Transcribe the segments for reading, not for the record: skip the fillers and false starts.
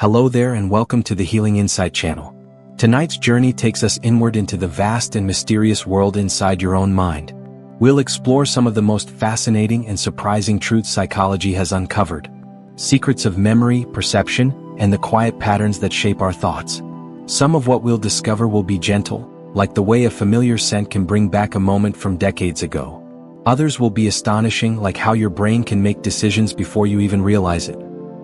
Hello there and welcome to the Healing Insight channel. Tonight's journey takes us inward into the vast and mysterious world inside your own mind. We'll explore some of the most fascinating and surprising truths psychology has uncovered. Secrets of memory, perception, and the quiet patterns that shape our thoughts. Some of what we'll discover will be gentle, like the way a familiar scent can bring back a moment from decades ago. Others will be astonishing, like how your brain can make decisions before you even realize it.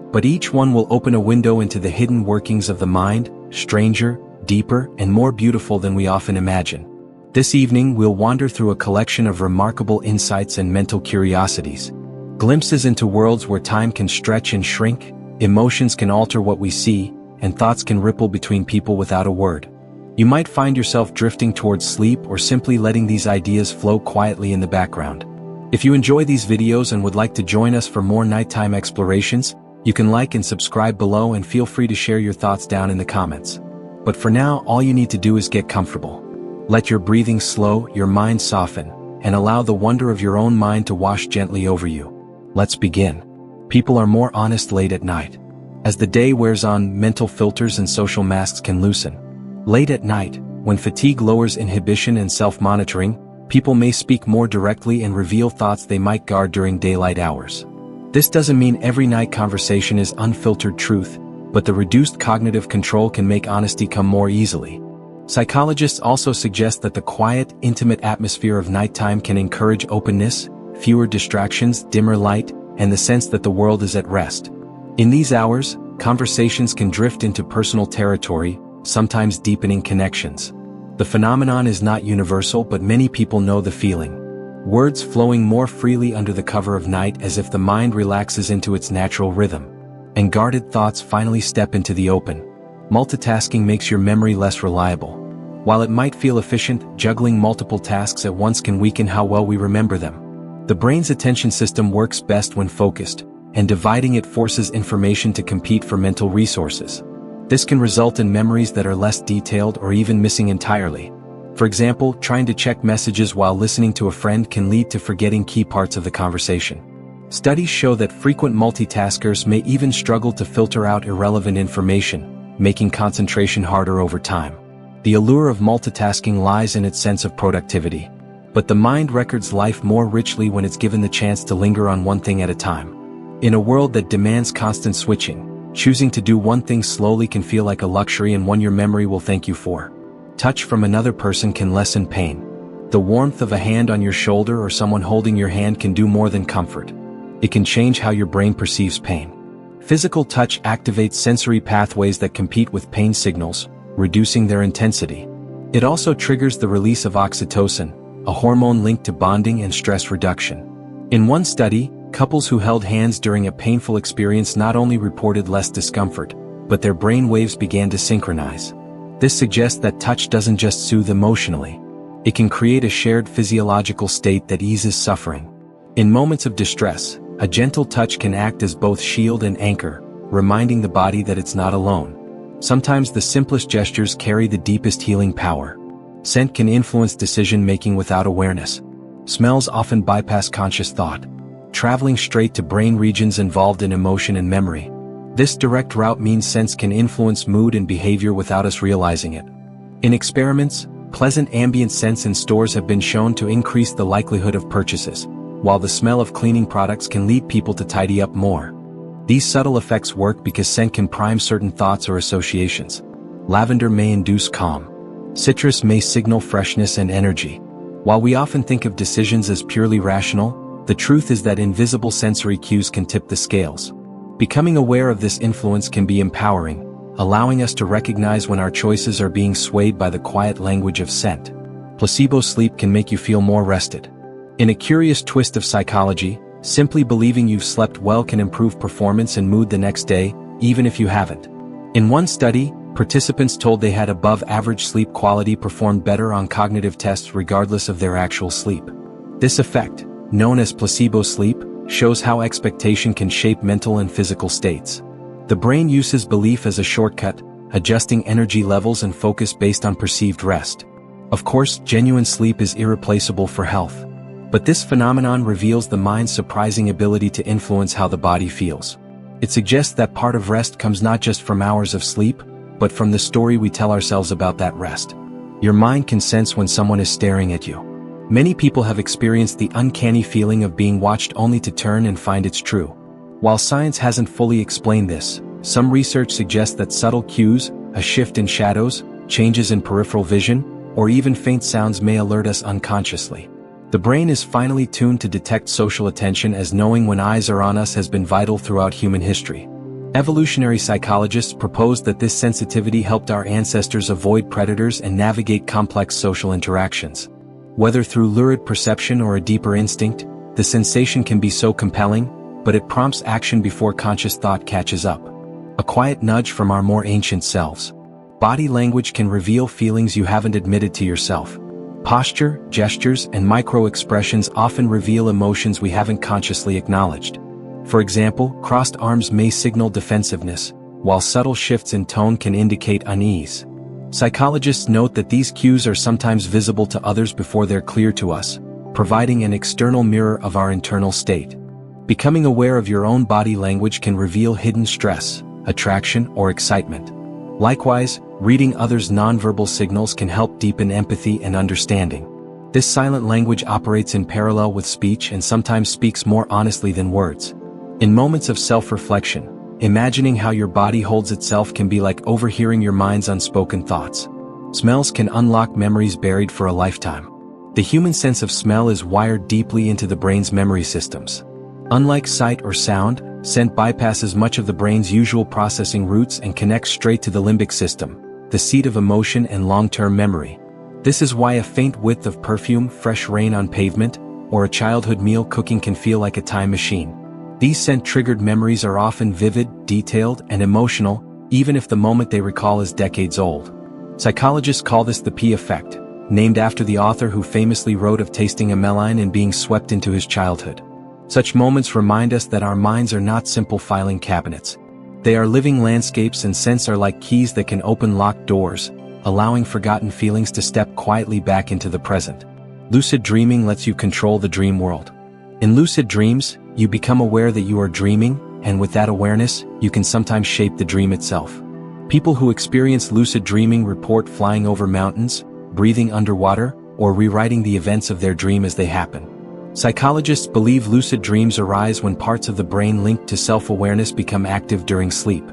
But each one will open a window into the hidden workings of the mind, stranger, deeper, and more beautiful than we often imagine. This evening we'll wander through a collection of remarkable insights and mental curiosities. Glimpses into worlds where time can stretch and shrink, emotions can alter what we see, and thoughts can ripple between people without a word. You might find yourself drifting towards sleep or simply letting these ideas flow quietly in the background. If you enjoy these videos and would like to join us for more nighttime explorations, you can like and subscribe below and feel free to share your thoughts down in the comments. But for now, all you need to do is get comfortable. Let your breathing slow, your mind soften, and allow the wonder of your own mind to wash gently over you. Let's begin. People are more honest late at night. As the day wears on, mental filters and social masks can loosen. Late at night, when fatigue lowers inhibition and self-monitoring, people may speak more directly and reveal thoughts they might guard during daylight hours. This doesn't mean every night conversation is unfiltered truth, but the reduced cognitive control can make honesty come more easily. Psychologists also suggest that the quiet, intimate atmosphere of nighttime can encourage openness, fewer distractions, dimmer light, and the sense that the world is at rest. In these hours, conversations can drift into personal territory, sometimes deepening connections. The phenomenon is not universal, but many people know the feeling. Words flowing more freely under the cover of night, as if the mind relaxes into its natural rhythm. And guarded thoughts finally step into the open. Multitasking makes your memory less reliable. While it might feel efficient, juggling multiple tasks at once can weaken how well we remember them. The brain's attention system works best when focused, and dividing it forces information to compete for mental resources. This can result in memories that are less detailed or even missing entirely. For example, trying to check messages while listening to a friend can lead to forgetting key parts of the conversation. Studies show that frequent multitaskers may even struggle to filter out irrelevant information, making concentration harder over time. The allure of multitasking lies in its sense of productivity. But the mind records life more richly when it's given the chance to linger on one thing at a time. In a world that demands constant switching, choosing to do one thing slowly can feel like a luxury and one your memory will thank you for. Touch from another person can lessen pain. The warmth of a hand on your shoulder or someone holding your hand can do more than comfort. It can change how your brain perceives pain. Physical touch activates sensory pathways that compete with pain signals, reducing their intensity. It also triggers the release of oxytocin, a hormone linked to bonding and stress reduction. In one study, couples who held hands during a painful experience not only reported less discomfort, but their brain waves began to synchronize. This suggests that touch doesn't just soothe emotionally. It can create a shared physiological state that eases suffering. In moments of distress, a gentle touch can act as both shield and anchor, reminding the body that it's not alone. Sometimes the simplest gestures carry the deepest healing power. Scent can influence decision-making without awareness. Smells often bypass conscious thought, traveling straight to brain regions involved in emotion and memory. This direct route means scents can influence mood and behavior without us realizing it. In experiments, pleasant ambient scents in stores have been shown to increase the likelihood of purchases, while the smell of cleaning products can lead people to tidy up more. These subtle effects work because scent can prime certain thoughts or associations. Lavender may induce calm. Citrus may signal freshness and energy. While we often think of decisions as purely rational, the truth is that invisible sensory cues can tip the scales. Becoming aware of this influence can be empowering, allowing us to recognize when our choices are being swayed by the quiet language of scent. Placebo sleep can make you feel more rested. In a curious twist of psychology, simply believing you've slept well can improve performance and mood the next day, even if you haven't. In one study, participants told they had above-average sleep quality performed better on cognitive tests regardless of their actual sleep. This effect, known as placebo sleep, shows how expectation can shape mental and physical states. The brain uses belief as a shortcut, adjusting energy levels and focus based on perceived rest. Of course, genuine sleep is irreplaceable for health. But this phenomenon reveals the mind's surprising ability to influence how the body feels. It suggests that part of rest comes not just from hours of sleep, but from the story we tell ourselves about that rest. Your mind can sense when someone is staring at you. Many people have experienced the uncanny feeling of being watched only to turn and find it's true. While science hasn't fully explained this, some research suggests that subtle cues, a shift in shadows, changes in peripheral vision, or even faint sounds may alert us unconsciously. The brain is finely tuned to detect social attention, as knowing when eyes are on us has been vital throughout human history. Evolutionary psychologists proposed that this sensitivity helped our ancestors avoid predators and navigate complex social interactions. Whether through lurid perception or a deeper instinct, the sensation can be so compelling, but it prompts action before conscious thought catches up. A quiet nudge from our more ancient selves. Body language can reveal feelings you haven't admitted to yourself. Posture, gestures, and micro-expressions often reveal emotions we haven't consciously acknowledged. For example, crossed arms may signal defensiveness, while subtle shifts in tone can indicate unease. Psychologists note that these cues are sometimes visible to others before they're clear to us, providing an external mirror of our internal state. Becoming aware of your own body language can reveal hidden stress, attraction, or excitement. Likewise, reading others' nonverbal signals can help deepen empathy and understanding. This silent language operates in parallel with speech and sometimes speaks more honestly than words. In moments of self-reflection, imagining how your body holds itself can be like overhearing your mind's unspoken thoughts. Smells can unlock memories buried for a lifetime. The human sense of smell is wired deeply into the brain's memory systems. Unlike sight or sound, scent bypasses much of the brain's usual processing routes and connects straight to the limbic system, the seat of emotion and long-term memory. This is why a faint whiff of perfume, fresh rain on pavement, or a childhood meal cooking can feel like a time machine. These scent-triggered memories are often vivid, detailed, and emotional, even if the moment they recall is decades old. Psychologists call this the P effect, named after the author who famously wrote of tasting a melon and being swept into his childhood. Such moments remind us that our minds are not simple filing cabinets. They are living landscapes, and scents are like keys that can open locked doors, allowing forgotten feelings to step quietly back into the present. Lucid dreaming lets you control the dream world. In lucid dreams, you become aware that you are dreaming, and with that awareness, you can sometimes shape the dream itself. People who experience lucid dreaming report flying over mountains, breathing underwater, or rewriting the events of their dream as they happen. Psychologists believe lucid dreams arise when parts of the brain linked to self-awareness become active during sleep.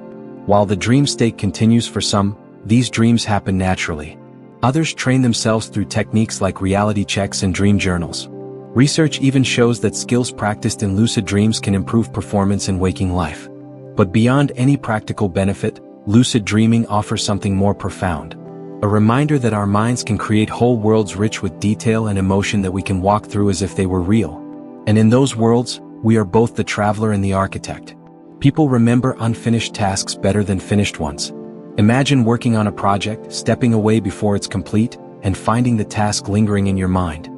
While the dream state continues for some, these dreams happen naturally. Others train themselves through techniques like reality checks and dream journals. Research even shows that skills practiced in lucid dreams can improve performance in waking life. But beyond any practical benefit, lucid dreaming offers something more profound. A reminder that our minds can create whole worlds rich with detail and emotion that we can walk through as if they were real. And in those worlds, we are both the traveler and the architect. People remember unfinished tasks better than finished ones. Imagine working on a project, stepping away before it's complete, and finding the task lingering in your mind.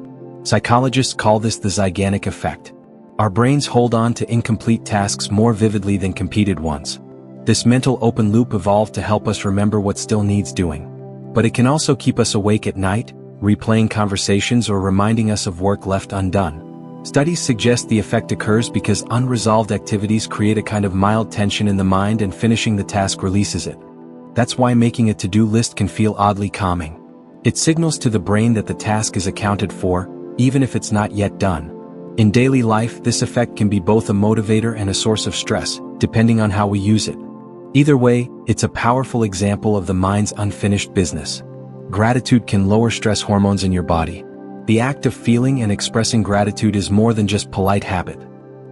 Psychologists call this the Zeigarnik effect. Our brains hold on to incomplete tasks more vividly than completed ones. This mental open loop evolved to help us remember what still needs doing. But it can also keep us awake at night, replaying conversations or reminding us of work left undone. Studies suggest the effect occurs because unresolved activities create a kind of mild tension in the mind, and finishing the task releases it. That's why making a to-do list can feel oddly calming. It signals to the brain that the task is accounted for, even if it's not yet done. In daily life, this effect can be both a motivator and a source of stress, depending on how we use it. Either way, it's a powerful example of the mind's unfinished business. Gratitude can lower stress hormones in your body. The act of feeling and expressing gratitude is more than just polite habit.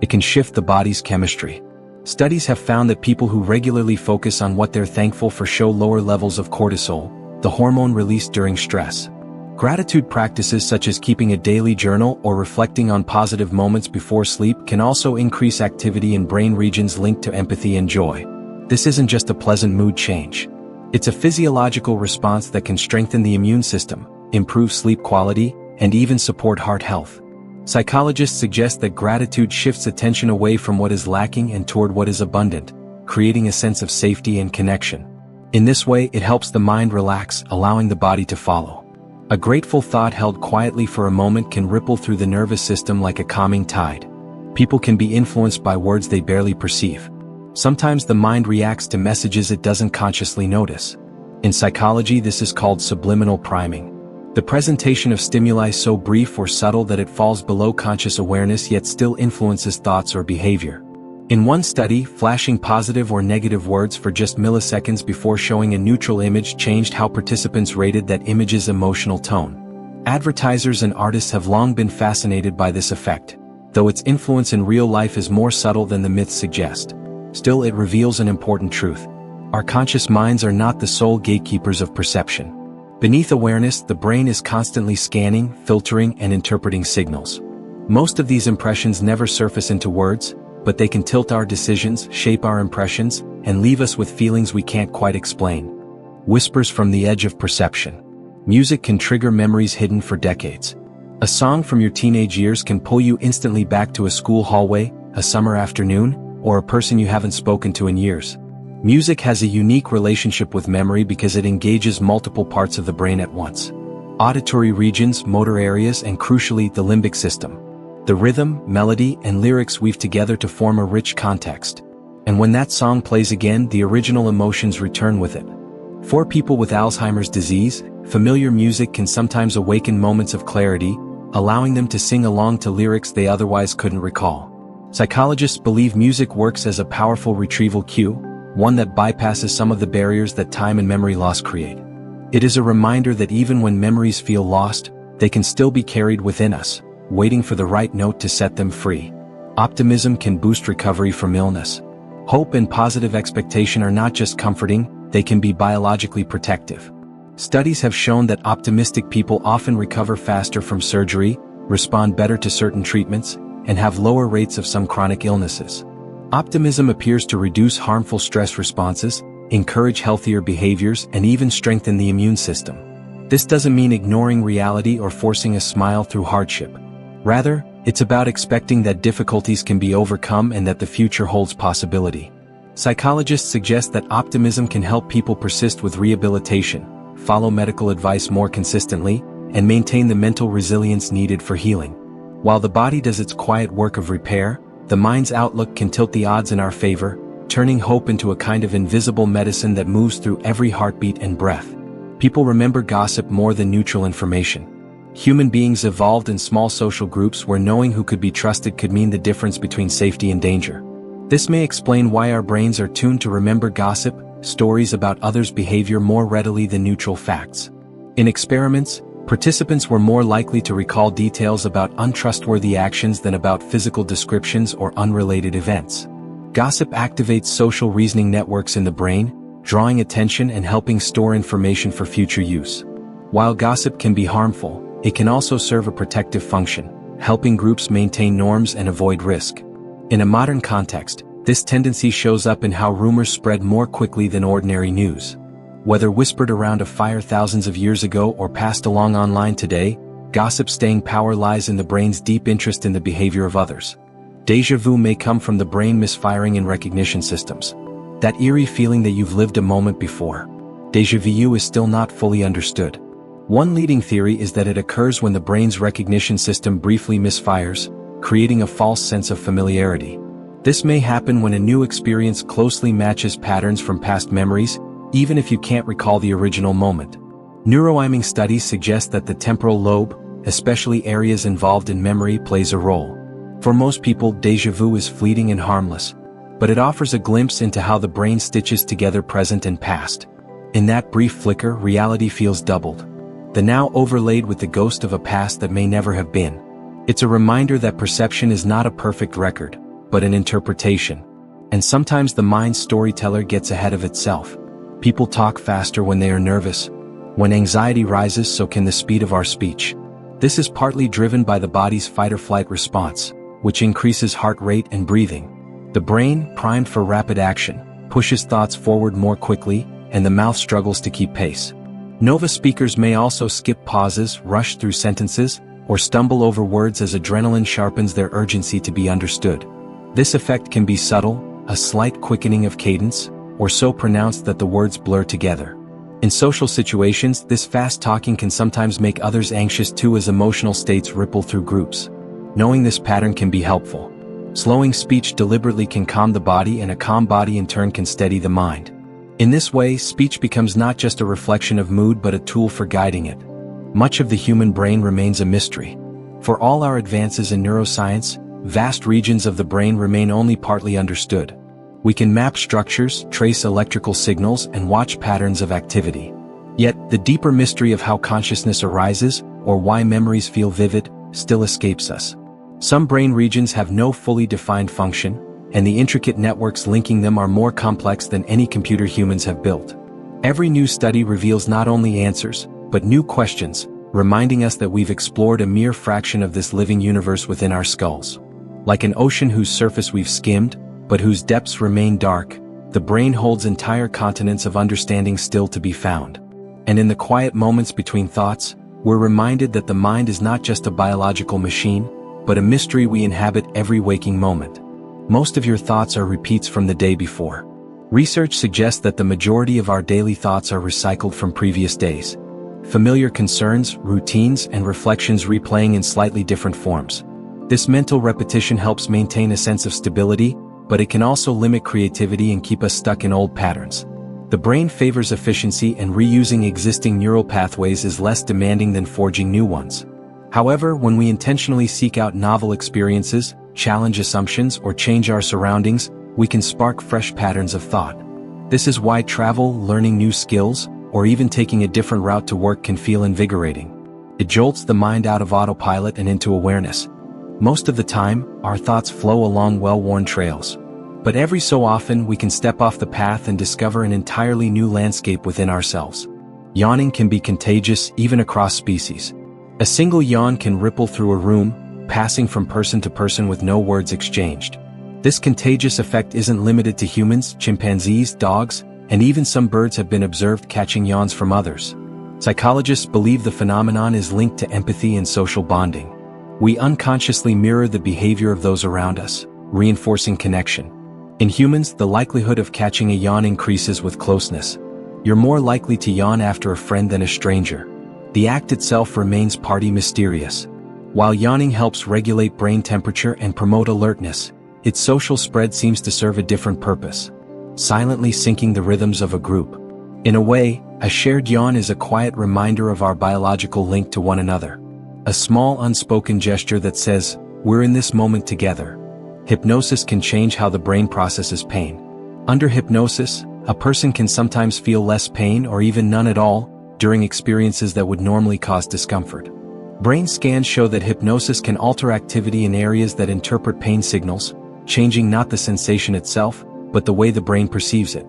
It can shift the body's chemistry. Studies have found that people who regularly focus on what they're thankful for show lower levels of cortisol, the hormone released during stress. Gratitude practices such as keeping a daily journal or reflecting on positive moments before sleep can also increase activity in brain regions linked to empathy and joy. This isn't just a pleasant mood change. It's a physiological response that can strengthen the immune system, improve sleep quality, and even support heart health. Psychologists suggest that gratitude shifts attention away from what is lacking and toward what is abundant, creating a sense of safety and connection. In this way, it helps the mind relax, allowing the body to follow. A grateful thought held quietly for a moment can ripple through the nervous system like a calming tide. People can be influenced by words they barely perceive. Sometimes the mind reacts to messages it doesn't consciously notice. In psychology, this is called subliminal priming. The presentation of stimuli so brief or subtle that it falls below conscious awareness yet still influences thoughts or behavior. In one study, flashing positive or negative words for just milliseconds before showing a neutral image changed how participants rated that image's emotional tone. Advertisers and artists have long been fascinated by this effect, though its influence in real life is more subtle than the myths suggest. Still, it reveals an important truth. Our conscious minds are not the sole gatekeepers of perception. Beneath awareness, the brain is constantly scanning, filtering, and interpreting signals. Most of these impressions never surface into words, but they can tilt our decisions, shape our impressions, and leave us with feelings we can't quite explain. Whispers from the edge of perception. Music can trigger memories hidden for decades. A song from your teenage years can pull you instantly back to a school hallway, a summer afternoon, or a person you haven't spoken to in years. Music has a unique relationship with memory because it engages multiple parts of the brain at once. Auditory regions, motor areas, and crucially, the limbic system. The rhythm, melody, and lyrics weave together to form a rich context. And when that song plays again, the original emotions return with it. For people with Alzheimer's disease, familiar music can sometimes awaken moments of clarity, allowing them to sing along to lyrics they otherwise couldn't recall. Psychologists believe music works as a powerful retrieval cue, one that bypasses some of the barriers that time and memory loss create. It is a reminder that even when memories feel lost, they can still be carried within us, waiting for the right note to set them free. Optimism can boost recovery from illness. Hope and positive expectation are not just comforting, they can be biologically protective. Studies have shown that optimistic people often recover faster from surgery, respond better to certain treatments, and have lower rates of some chronic illnesses. Optimism appears to reduce harmful stress responses, encourage healthier behaviors, and even strengthen the immune system. This doesn't mean ignoring reality or forcing a smile through hardship. Rather, it's about expecting that difficulties can be overcome and that the future holds possibility. Psychologists suggest that optimism can help people persist with rehabilitation, follow medical advice more consistently, and maintain the mental resilience needed for healing. While the body does its quiet work of repair, the mind's outlook can tilt the odds in our favor, turning hope into a kind of invisible medicine that moves through every heartbeat and breath. People remember gossip more than neutral information. Human beings evolved in small social groups where knowing who could be trusted could mean the difference between safety and danger. This may explain why our brains are tuned to remember gossip, stories about others' behavior more readily than neutral facts. In experiments, participants were more likely to recall details about untrustworthy actions than about physical descriptions or unrelated events. Gossip activates social reasoning networks in the brain, drawing attention and helping store information for future use. While gossip can be harmful, it can also serve a protective function, helping groups maintain norms and avoid risk. In a modern context, this tendency shows up in how rumors spread more quickly than ordinary news. Whether whispered around a fire thousands of years ago or passed along online today, gossip's staying power lies in the brain's deep interest in the behavior of others. Déjà vu may come from the brain misfiring in recognition systems. That eerie feeling that you've lived a moment before. Déjà vu is still not fully understood. One leading theory is that it occurs when the brain's recognition system briefly misfires, creating a false sense of familiarity. This may happen when a new experience closely matches patterns from past memories, even if you can't recall the original moment. Neuroiming studies suggest that the temporal lobe, especially areas involved in memory, plays a role. For most people, déjà vu is fleeting and harmless, but it offers a glimpse into how the brain stitches together present and past. In that brief flicker, reality feels doubled. The now overlaid with the ghost of a past that may never have been. It's a reminder that perception is not a perfect record, but an interpretation. And sometimes the mind's storyteller gets ahead of itself. People talk faster when they are nervous. When anxiety rises, so can the speed of our speech. This is partly driven by the body's fight-or-flight response, which increases heart rate and breathing. The brain, primed for rapid action, pushes thoughts forward more quickly, and the mouth struggles to keep pace. Nova speakers may also skip pauses, rush through sentences, or stumble over words as adrenaline sharpens their urgency to be understood. This effect can be subtle, a slight quickening of cadence, or so pronounced that the words blur together. In social situations, this fast talking can sometimes make others anxious too as emotional states ripple through groups. Knowing this pattern can be helpful. Slowing speech deliberately can calm the body, and a calm body in turn can steady the mind. In this way, speech becomes not just a reflection of mood but a tool for guiding it. Much of the human brain remains a mystery. For all our advances in neuroscience, vast regions of the brain remain only partly understood. We can map structures, trace electrical signals, and watch patterns of activity. Yet, the deeper mystery of how consciousness arises, or why memories feel vivid, still escapes us. Some brain regions have no fully defined function, and the intricate networks linking them are more complex than any computer humans have built. Every new study reveals not only answers, but new questions, reminding us that we've explored a mere fraction of this living universe within our skulls. Like an ocean whose surface we've skimmed, but whose depths remain dark, the brain holds entire continents of understanding still to be found. And in the quiet moments between thoughts, we're reminded that the mind is not just a biological machine, but a mystery we inhabit every waking moment. Most of your thoughts are repeats from the day before. Research suggests that the majority of our daily thoughts are recycled from previous days. Familiar concerns, routines, and reflections replaying in slightly different forms. This mental repetition helps maintain a sense of stability, but it can also limit creativity and keep us stuck in old patterns. The brain favors efficiency, and reusing existing neural pathways is less demanding than forging new ones. However, when we intentionally seek out novel experiences, challenge assumptions, or change our surroundings, we can spark fresh patterns of thought. This is why travel, learning new skills, or even taking a different route to work can feel invigorating. It jolts the mind out of autopilot and into awareness. Most of the time, our thoughts flow along well-worn trails. But every so often we can step off the path and discover an entirely new landscape within ourselves. Yawning can be contagious even across species. A single yawn can ripple through a room, passing from person to person with no words exchanged. This contagious effect isn't limited to humans, chimpanzees, dogs, and even some birds have been observed catching yawns from others. Psychologists believe the phenomenon is linked to empathy and social bonding. We unconsciously mirror the behavior of those around us, reinforcing connection. In humans, the likelihood of catching a yawn increases with closeness. You're more likely to yawn after a friend than a stranger. The act itself remains partly mysterious. While yawning helps regulate brain temperature and promote alertness, its social spread seems to serve a different purpose, silently syncing the rhythms of a group. In a way, a shared yawn is a quiet reminder of our biological link to one another. A small unspoken gesture that says, "We're in this moment together." Hypnosis can change how the brain processes pain. Under hypnosis, a person can sometimes feel less pain or even none at all during experiences that would normally cause discomfort. Brain scans show that hypnosis can alter activity in areas that interpret pain signals, changing not the sensation itself, but the way the brain perceives it.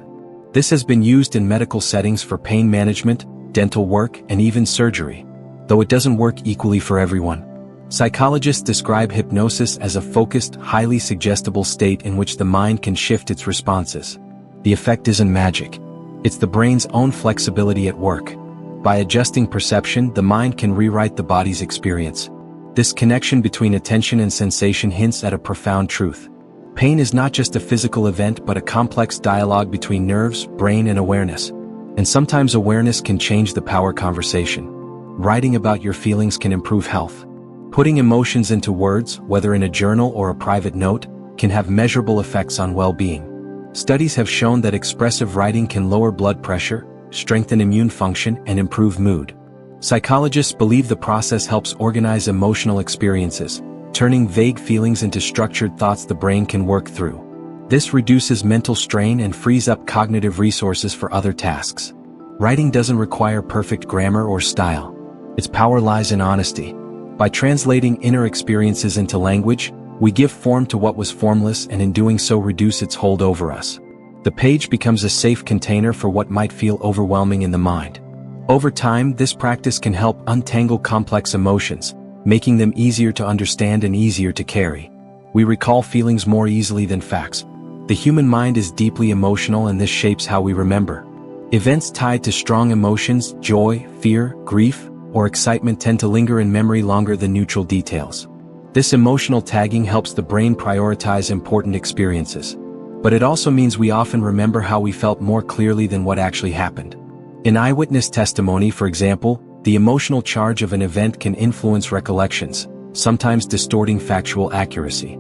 This has been used in medical settings for pain management, dental work, and even surgery, though it doesn't work equally for everyone. Psychologists describe hypnosis as a focused, highly suggestible state in which the mind can shift its responses. The effect isn't magic. It's the brain's own flexibility at work. By adjusting perception, the mind can rewrite the body's experience. This connection between attention and sensation hints at a profound truth. Pain is not just a physical event but a complex dialogue between nerves, brain, and awareness. And sometimes awareness can change the power conversation. Writing about your feelings can improve health. Putting emotions into words, whether in a journal or a private note, can have measurable effects on well-being. Studies have shown that expressive writing can lower blood pressure, strengthen immune function, and improve mood. Psychologists believe the process helps organize emotional experiences, turning vague feelings into structured thoughts the brain can work through. This reduces mental strain and frees up cognitive resources for other tasks. Writing doesn't require perfect grammar or style. Its power lies in honesty. By translating inner experiences into language, we give form to what was formless, and in doing so reduce its hold over us. The page becomes a safe container for what might feel overwhelming in the mind. Over time, this practice can help untangle complex emotions, making them easier to understand and easier to carry. We recall feelings more easily than facts. The human mind is deeply emotional, and this shapes how we remember. Events tied to strong emotions, joy, fear, grief, or excitement tend to linger in memory longer than neutral details. This emotional tagging helps the brain prioritize important experiences. But it also means we often remember how we felt more clearly than what actually happened. In eyewitness testimony, for example, the emotional charge of an event can influence recollections, sometimes distorting factual accuracy.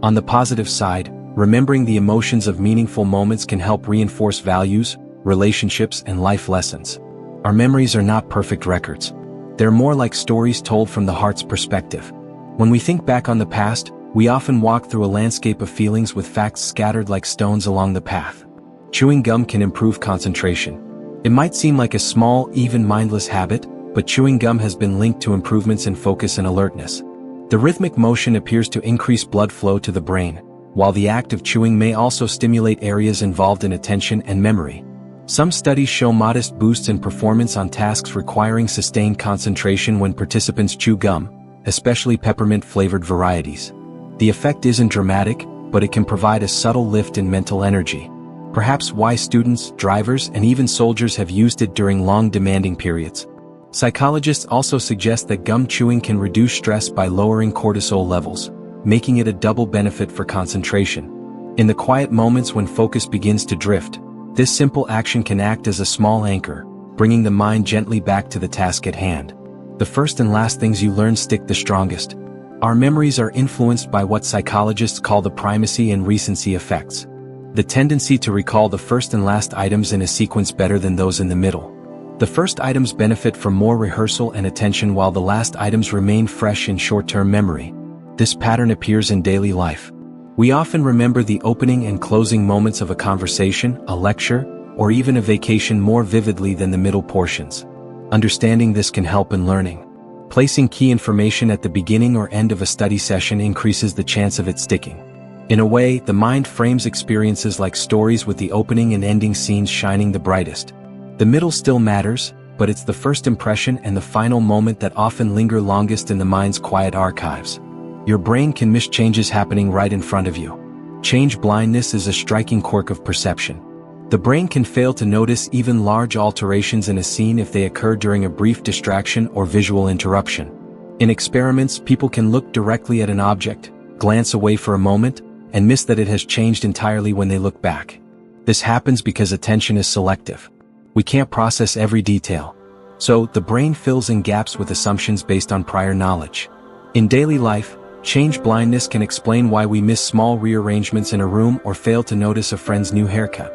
On the positive side, remembering the emotions of meaningful moments can help reinforce values, relationships, and life lessons. Our memories are not perfect records. They're more like stories told from the heart's perspective. When we think back on the past, we often walk through a landscape of feelings with facts scattered like stones along the path. Chewing gum can improve concentration. It might seem like a small, even mindless habit, but chewing gum has been linked to improvements in focus and alertness. The rhythmic motion appears to increase blood flow to the brain, while the act of chewing may also stimulate areas involved in attention and memory. Some studies show modest boosts in performance on tasks requiring sustained concentration when participants chew gum, especially peppermint-flavored varieties. The effect isn't dramatic, but it can provide a subtle lift in mental energy. Perhaps why students, drivers, and even soldiers have used it during long demanding periods. Psychologists also suggest that gum chewing can reduce stress by lowering cortisol levels, making it a double benefit for concentration. In the quiet moments when focus begins to drift, this simple action can act as a small anchor, bringing the mind gently back to the task at hand. The first and last things you learn stick the strongest. Our memories are influenced by what psychologists call the primacy and recency effects. The tendency to recall the first and last items in a sequence better than those in the middle. The first items benefit from more rehearsal and attention while the last items remain fresh in short-term memory. This pattern appears in daily life. We often remember the opening and closing moments of a conversation, a lecture, or even a vacation more vividly than the middle portions. Understanding this can help in learning. Placing key information at the beginning or end of a study session increases the chance of it sticking. In a way, the mind frames experiences like stories with the opening and ending scenes shining the brightest. The middle still matters, but it's the first impression and the final moment that often linger longest in the mind's quiet archives. Your brain can miss changes happening right in front of you. Change blindness is a striking quirk of perception. The brain can fail to notice even large alterations in a scene if they occur during a brief distraction or visual interruption. In experiments, people can look directly at an object, glance away for a moment, and miss that it has changed entirely when they look back. This happens because attention is selective. We can't process every detail. So, the brain fills in gaps with assumptions based on prior knowledge. In daily life, change blindness can explain why we miss small rearrangements in a room or fail to notice a friend's new haircut.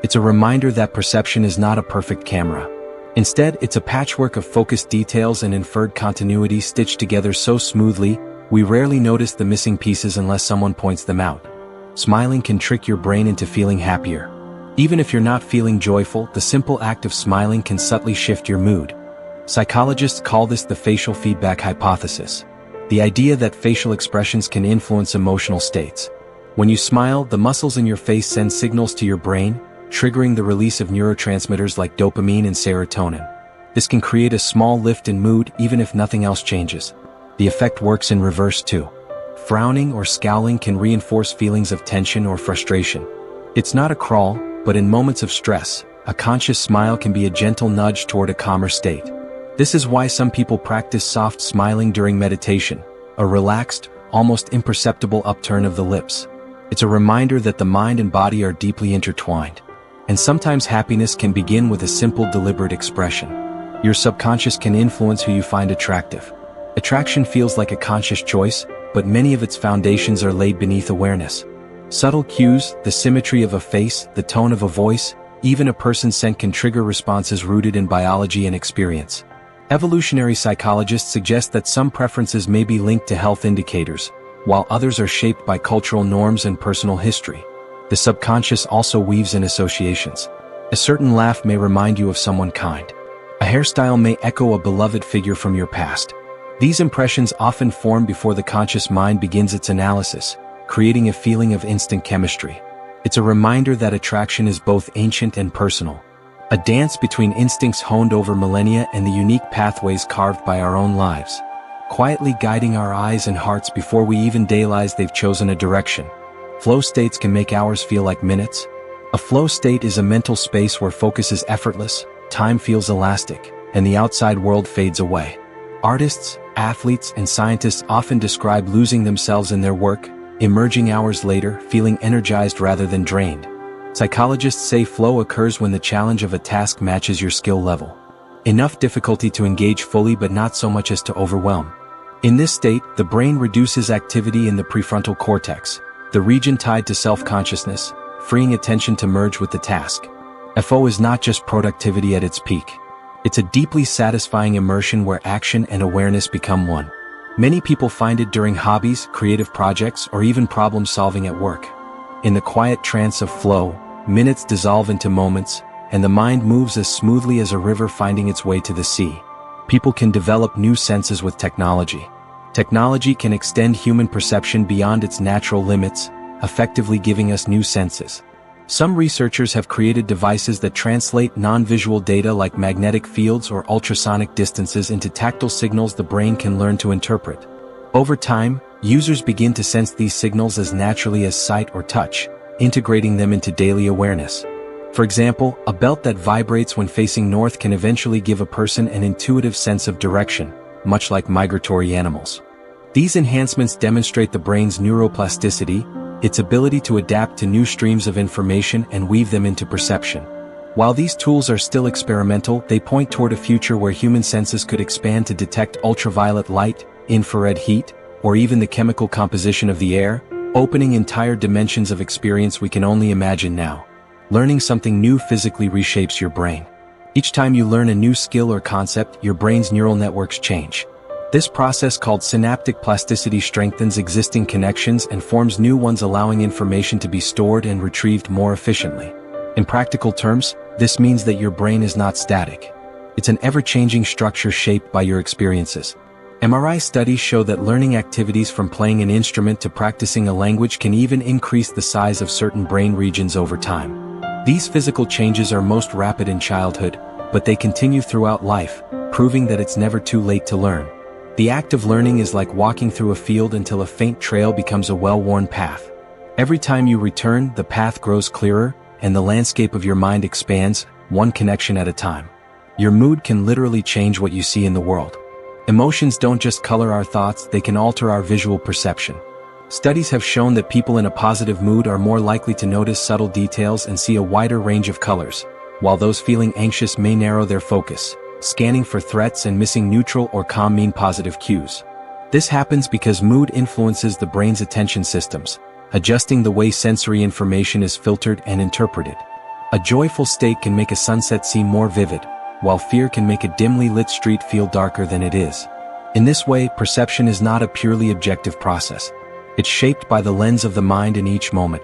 It's a reminder that perception is not a perfect camera. Instead, it's a patchwork of focused details and inferred continuity stitched together so smoothly, we rarely notice the missing pieces unless someone points them out. Smiling can trick your brain into feeling happier. Even if you're not feeling joyful, the simple act of smiling can subtly shift your mood. Psychologists call this the facial feedback hypothesis. The idea that facial expressions can influence emotional states. When you smile, the muscles in your face send signals to your brain, triggering the release of neurotransmitters like dopamine and serotonin. This can create a small lift in mood even if nothing else changes. The effect works in reverse too. Frowning or scowling can reinforce feelings of tension or frustration. It's not a crawl, but in moments of stress, a conscious smile can be a gentle nudge toward a calmer state. This is why some people practice soft smiling during meditation, a relaxed, almost imperceptible upturn of the lips. It's a reminder that the mind and body are deeply intertwined. And sometimes happiness can begin with a simple, deliberate expression. Your subconscious can influence who you find attractive. Attraction feels like a conscious choice, but many of its foundations are laid beneath awareness. Subtle cues, the symmetry of a face, the tone of a voice, even a person's scent can trigger responses rooted in biology and experience. Evolutionary psychologists suggest that some preferences may be linked to health indicators, while others are shaped by cultural norms and personal history. The subconscious also weaves in associations. A certain laugh may remind you of someone kind. A hairstyle may echo a beloved figure from your past. These impressions often form before the conscious mind begins its analysis, creating a feeling of instant chemistry. It's a reminder that attraction is both ancient and personal. A dance between instincts honed over millennia and the unique pathways carved by our own lives, quietly guiding our eyes and hearts before we even realize they've chosen a direction. Flow states can make hours feel like minutes. A flow state is a mental space where focus is effortless, time feels elastic, and the outside world fades away. Artists, athletes, and scientists often describe losing themselves in their work, emerging hours later, feeling energized rather than drained. Psychologists say flow occurs when the challenge of a task matches your skill level. Enough difficulty to engage fully but not so much as to overwhelm. In this state, the brain reduces activity in the prefrontal cortex, the region tied to self-consciousness, freeing attention to merge with the task. FO is not just productivity at its peak. It's a deeply satisfying immersion where action and awareness become one. Many people find it during hobbies, creative projects, or even problem-solving at work. In the quiet trance of flow, minutes dissolve into moments, and the mind moves as smoothly as a river finding its way to the sea. People can develop new senses with technology. Technology can extend human perception beyond its natural limits, effectively giving us new senses. Some researchers have created devices that translate non-visual data like magnetic fields or ultrasonic distances into tactile signals the brain can learn to interpret. Over time, users begin to sense these signals as naturally as sight or touch, integrating them into daily awareness. For example, a belt that vibrates when facing north can eventually give a person an intuitive sense of direction, much like migratory animals. These enhancements demonstrate the brain's neuroplasticity, its ability to adapt to new streams of information and weave them into perception. While these tools are still experimental, they point toward a future where human senses could expand to detect ultraviolet light, infrared heat, or even the chemical composition of the air, opening entire dimensions of experience we can only imagine now. Learning something new physically reshapes your brain. Each time you learn a new skill or concept, your brain's neural networks change. This process, called synaptic plasticity, strengthens existing connections and forms new ones, allowing information to be stored and retrieved more efficiently. In practical terms, this means that your brain is not static. It's an ever-changing structure shaped by your experiences. MRI studies show that learning activities, from playing an instrument to practicing a language, can even increase the size of certain brain regions over time. These physical changes are most rapid in childhood, but they continue throughout life, proving that it's never too late to learn. The act of learning is like walking through a field until a faint trail becomes a well-worn path. Every time you return, the path grows clearer, and the landscape of your mind expands, one connection at a time. Your mood can literally change what you see in the world. Emotions don't just color our thoughts, they can alter our visual perception. Studies have shown that people in a positive mood are more likely to notice subtle details and see a wider range of colors, while those feeling anxious may narrow their focus, scanning for threats and missing neutral or calm positive cues. This happens because mood influences the brain's attention systems, adjusting the way sensory information is filtered and interpreted. A joyful state can make a sunset seem more vivid, while fear can make a dimly lit street feel darker than it is. In this way, perception is not a purely objective process. It's shaped by the lens of the mind in each moment.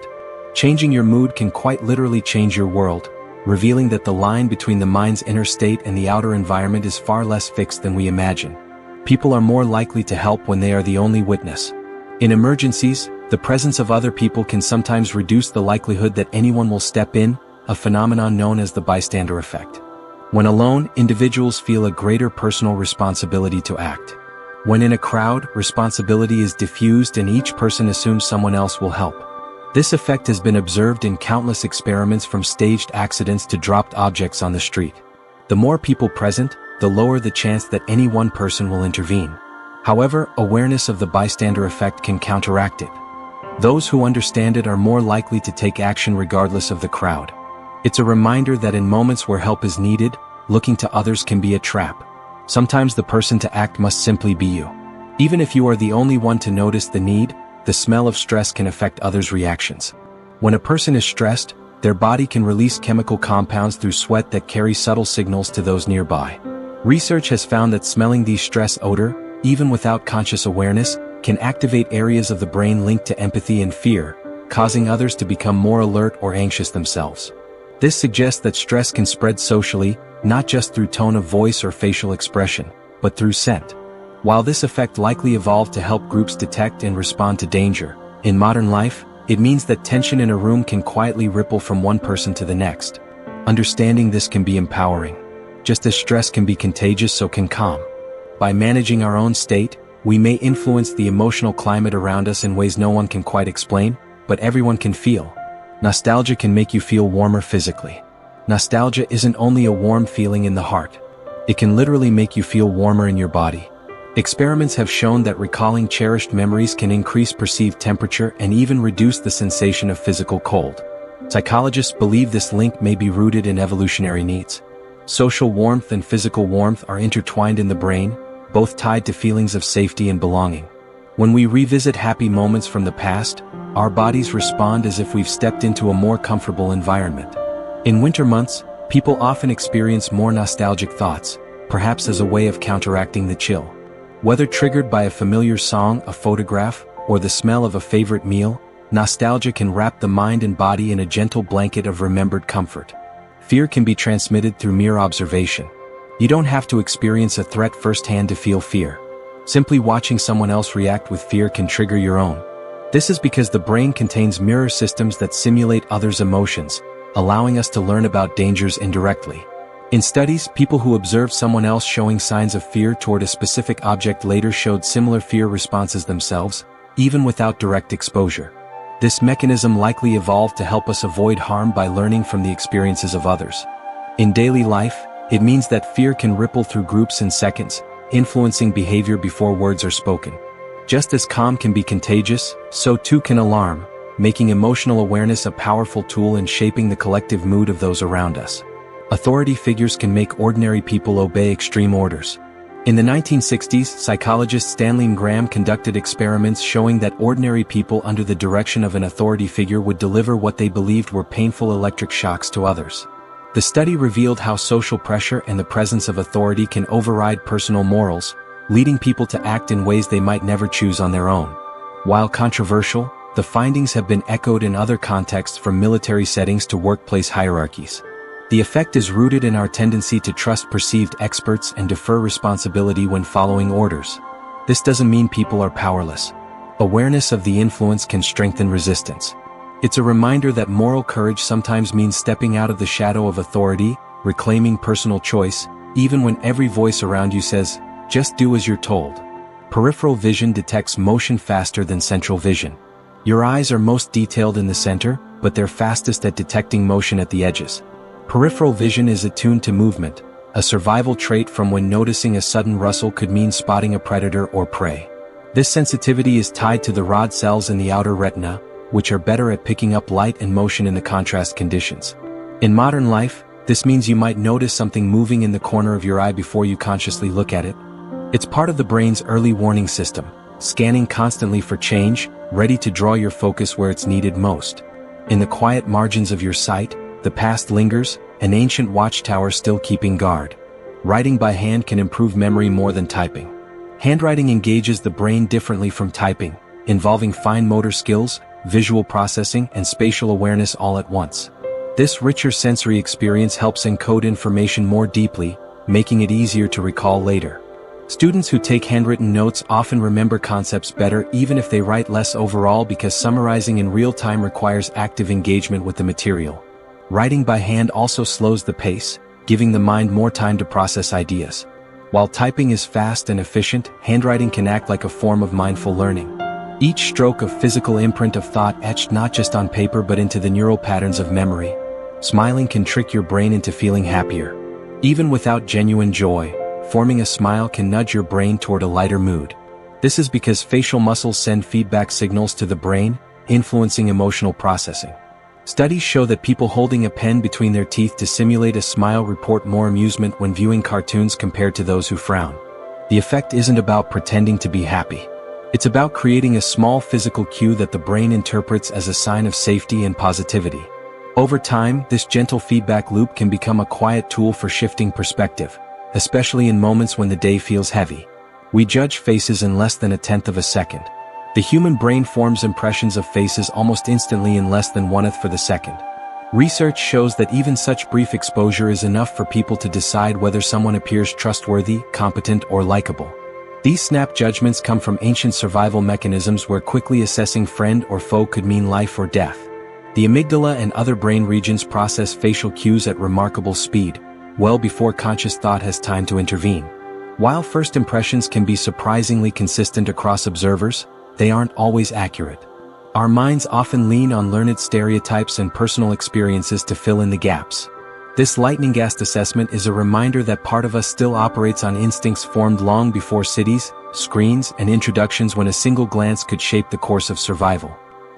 Changing your mood can quite literally change your world, revealing that the line between the mind's inner state and the outer environment is far less fixed than we imagine. People are more likely to help when they are the only witness. In emergencies, the presence of other people can sometimes reduce the likelihood that anyone will step in, a phenomenon known as the bystander effect. When alone, individuals feel a greater personal responsibility to act. When in a crowd, responsibility is diffused and each person assumes someone else will help. This effect has been observed in countless experiments, from staged accidents to dropped objects on the street. The more people present, the lower the chance that any one person will intervene. However, awareness of the bystander effect can counteract it. Those who understand it are more likely to take action regardless of the crowd. It's a reminder that in moments where help is needed, looking to others can be a trap. Sometimes the person to act must simply be you. Even if you are the only one to notice the need, the smell of stress can affect others' reactions. When a person is stressed, their body can release chemical compounds through sweat that carry subtle signals to those nearby. Research has found that smelling these stress odor, even without conscious awareness, can activate areas of the brain linked to empathy and fear, causing others to become more alert or anxious themselves. This suggests that stress can spread socially, not just through tone of voice or facial expression, but through scent. While this effect likely evolved to help groups detect and respond to danger, in modern life, it means that tension in a room can quietly ripple from one person to the next. Understanding this can be empowering. Just as stress can be contagious, so can calm. By managing our own state, we may influence the emotional climate around us in ways no one can quite explain, but everyone can feel. Nostalgia can make you feel warmer physically. Nostalgia isn't only a warm feeling in the heart. It can literally make you feel warmer in your body. Experiments have shown that recalling cherished memories can increase perceived temperature and even reduce the sensation of physical cold. Psychologists believe this link may be rooted in evolutionary needs. Social warmth and physical warmth are intertwined in the brain, both tied to feelings of safety and belonging. When we revisit happy moments from the past, our bodies respond as if we've stepped into a more comfortable environment. In winter months, people often experience more nostalgic thoughts, perhaps as a way of counteracting the chill. Whether triggered by a familiar song, a photograph, or the smell of a favorite meal, nostalgia can wrap the mind and body in a gentle blanket of remembered comfort. Fear can be transmitted through mere observation. You don't have to experience a threat firsthand to feel fear. Simply watching someone else react with fear can trigger your own. This is because the brain contains mirror systems that simulate others' emotions, allowing us to learn about dangers indirectly. In studies, people who observed someone else showing signs of fear toward a specific object later showed similar fear responses themselves, even without direct exposure. This mechanism likely evolved to help us avoid harm by learning from the experiences of others. In daily life, it means that fear can ripple through groups in seconds, influencing behavior before words are spoken. Just as calm can be contagious, so too can alarm, making emotional awareness a powerful tool in shaping the collective mood of those around us. Authority figures can make ordinary people obey extreme orders. In the 1960s, psychologist Stanley Graham conducted experiments showing that ordinary people under the direction of an authority figure would deliver what they believed were painful electric shocks to others. The study revealed how social pressure and the presence of authority can override personal morals, leading people to act in ways they might never choose on their own. While controversial, the findings have been echoed in other contexts, from military settings to workplace hierarchies. The effect is rooted in our tendency to trust perceived experts and defer responsibility when following orders. This doesn't mean people are powerless. Awareness of the influence can strengthen resistance. It's a reminder that moral courage sometimes means stepping out of the shadow of authority, reclaiming personal choice, even when every voice around you says, "Just do as you're told." Peripheral vision detects motion faster than central vision. Your eyes are most detailed in the center, but they're fastest at detecting motion at the edges. Peripheral vision is attuned to movement, a survival trait from when noticing a sudden rustle could mean spotting a predator or prey. This sensitivity is tied to the rod cells in the outer retina, which are better at picking up light and motion in the contrast conditions. In modern life, this means you might notice something moving in the corner of your eye before you consciously look at it. It's part of the brain's early warning system, scanning constantly for change, ready to draw your focus where it's needed most. In the quiet margins of your sight, the past lingers, an ancient watchtower still keeping guard. Writing by hand can improve memory more than typing. Handwriting engages the brain differently from typing, involving fine motor skills, visual processing, and spatial awareness all at once. This richer sensory experience helps encode information more deeply, making it easier to recall later. Students who take handwritten notes often remember concepts better even if they write less overall, because summarizing in real time requires active engagement with the material. Writing by hand also slows the pace, giving the mind more time to process ideas. While typing is fast and efficient, handwriting can act like a form of mindful learning. Each stroke a physical imprint of thought etched not just on paper but into the neural patterns of memory. Smiling can trick your brain into feeling happier. Even without genuine joy, forming a smile can nudge your brain toward a lighter mood. This is because facial muscles send feedback signals to the brain, influencing emotional processing. Studies show that people holding a pen between their teeth to simulate a smile report more amusement when viewing cartoons compared to those who frown. The effect isn't about pretending to be happy. It's about creating a small physical cue that the brain interprets as a sign of safety and positivity. Over time, this gentle feedback loop can become a quiet tool for shifting perspective, especially in moments when the day feels heavy. We judge faces in less than a tenth of a second. The human brain forms impressions of faces almost instantly in less than 1/10 of a second. Research shows that even such brief exposure is enough for people to decide whether someone appears trustworthy, competent, or likable. These snap judgments come from ancient survival mechanisms where quickly assessing friend or foe could mean life or death. The amygdala and other brain regions process facial cues at remarkable speed, well before conscious thought has time to intervene. While first impressions can be surprisingly consistent across observers, they aren't always accurate. Our minds often lean on learned stereotypes and personal experiences to fill in the gaps. This lightning-fast assessment is a reminder that part of us still operates on instincts formed long before cities, screens, and introductions, when a single glance could shape the course of survival.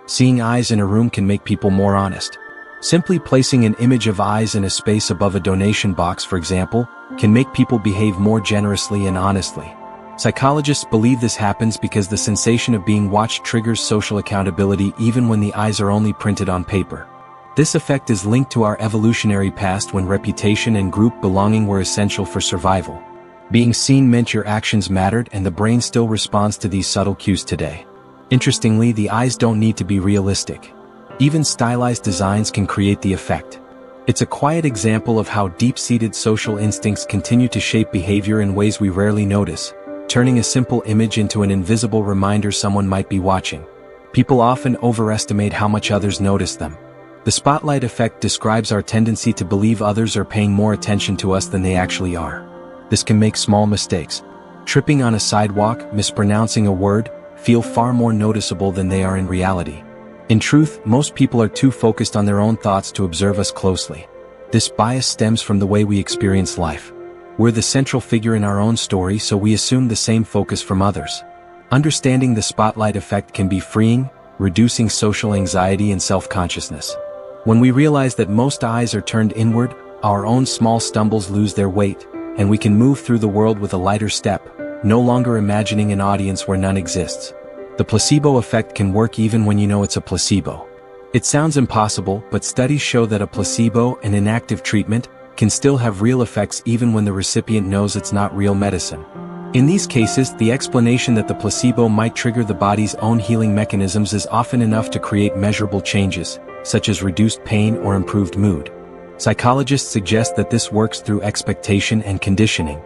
Seeing eyes in a room can make people more honest. Simply placing an image of eyes in a space above a donation box, for example, can make people behave more generously and honestly. Psychologists believe this happens because the sensation of being watched triggers social accountability even when the eyes are only printed on paper. This effect is linked to our evolutionary past when reputation and group belonging were essential for survival. Being seen meant your actions mattered, and the brain still responds to these subtle cues today. Interestingly, the eyes don't need to be realistic. Even stylized designs can create the effect. It's a quiet example of how deep-seated social instincts continue to shape behavior in ways we rarely notice, turning a simple image into an invisible reminder someone might be watching. People often overestimate how much others notice them. The spotlight effect describes our tendency to believe others are paying more attention to us than they actually are. This can make small mistakes, tripping on a sidewalk, mispronouncing a word, feel far more noticeable than they are in reality. In truth, most people are too focused on their own thoughts to observe us closely. This bias stems from the way we experience life. We're the central figure in our own story, so we assume the same focus from others. Understanding the spotlight effect can be freeing, reducing social anxiety and self-consciousness. When we realize that most eyes are turned inward, our own small stumbles lose their weight, and we can move through the world with a lighter step, no longer imagining an audience where none exists. The placebo effect can work even when you know it's a placebo. It sounds impossible, but studies show that a placebo, an inactive treatment, can still have real effects even when the recipient knows it's not real medicine. In these cases, the explanation that the placebo might trigger the body's own healing mechanisms is often enough to create measurable changes, such as reduced pain or improved mood. Psychologists suggest that this works through expectation and conditioning.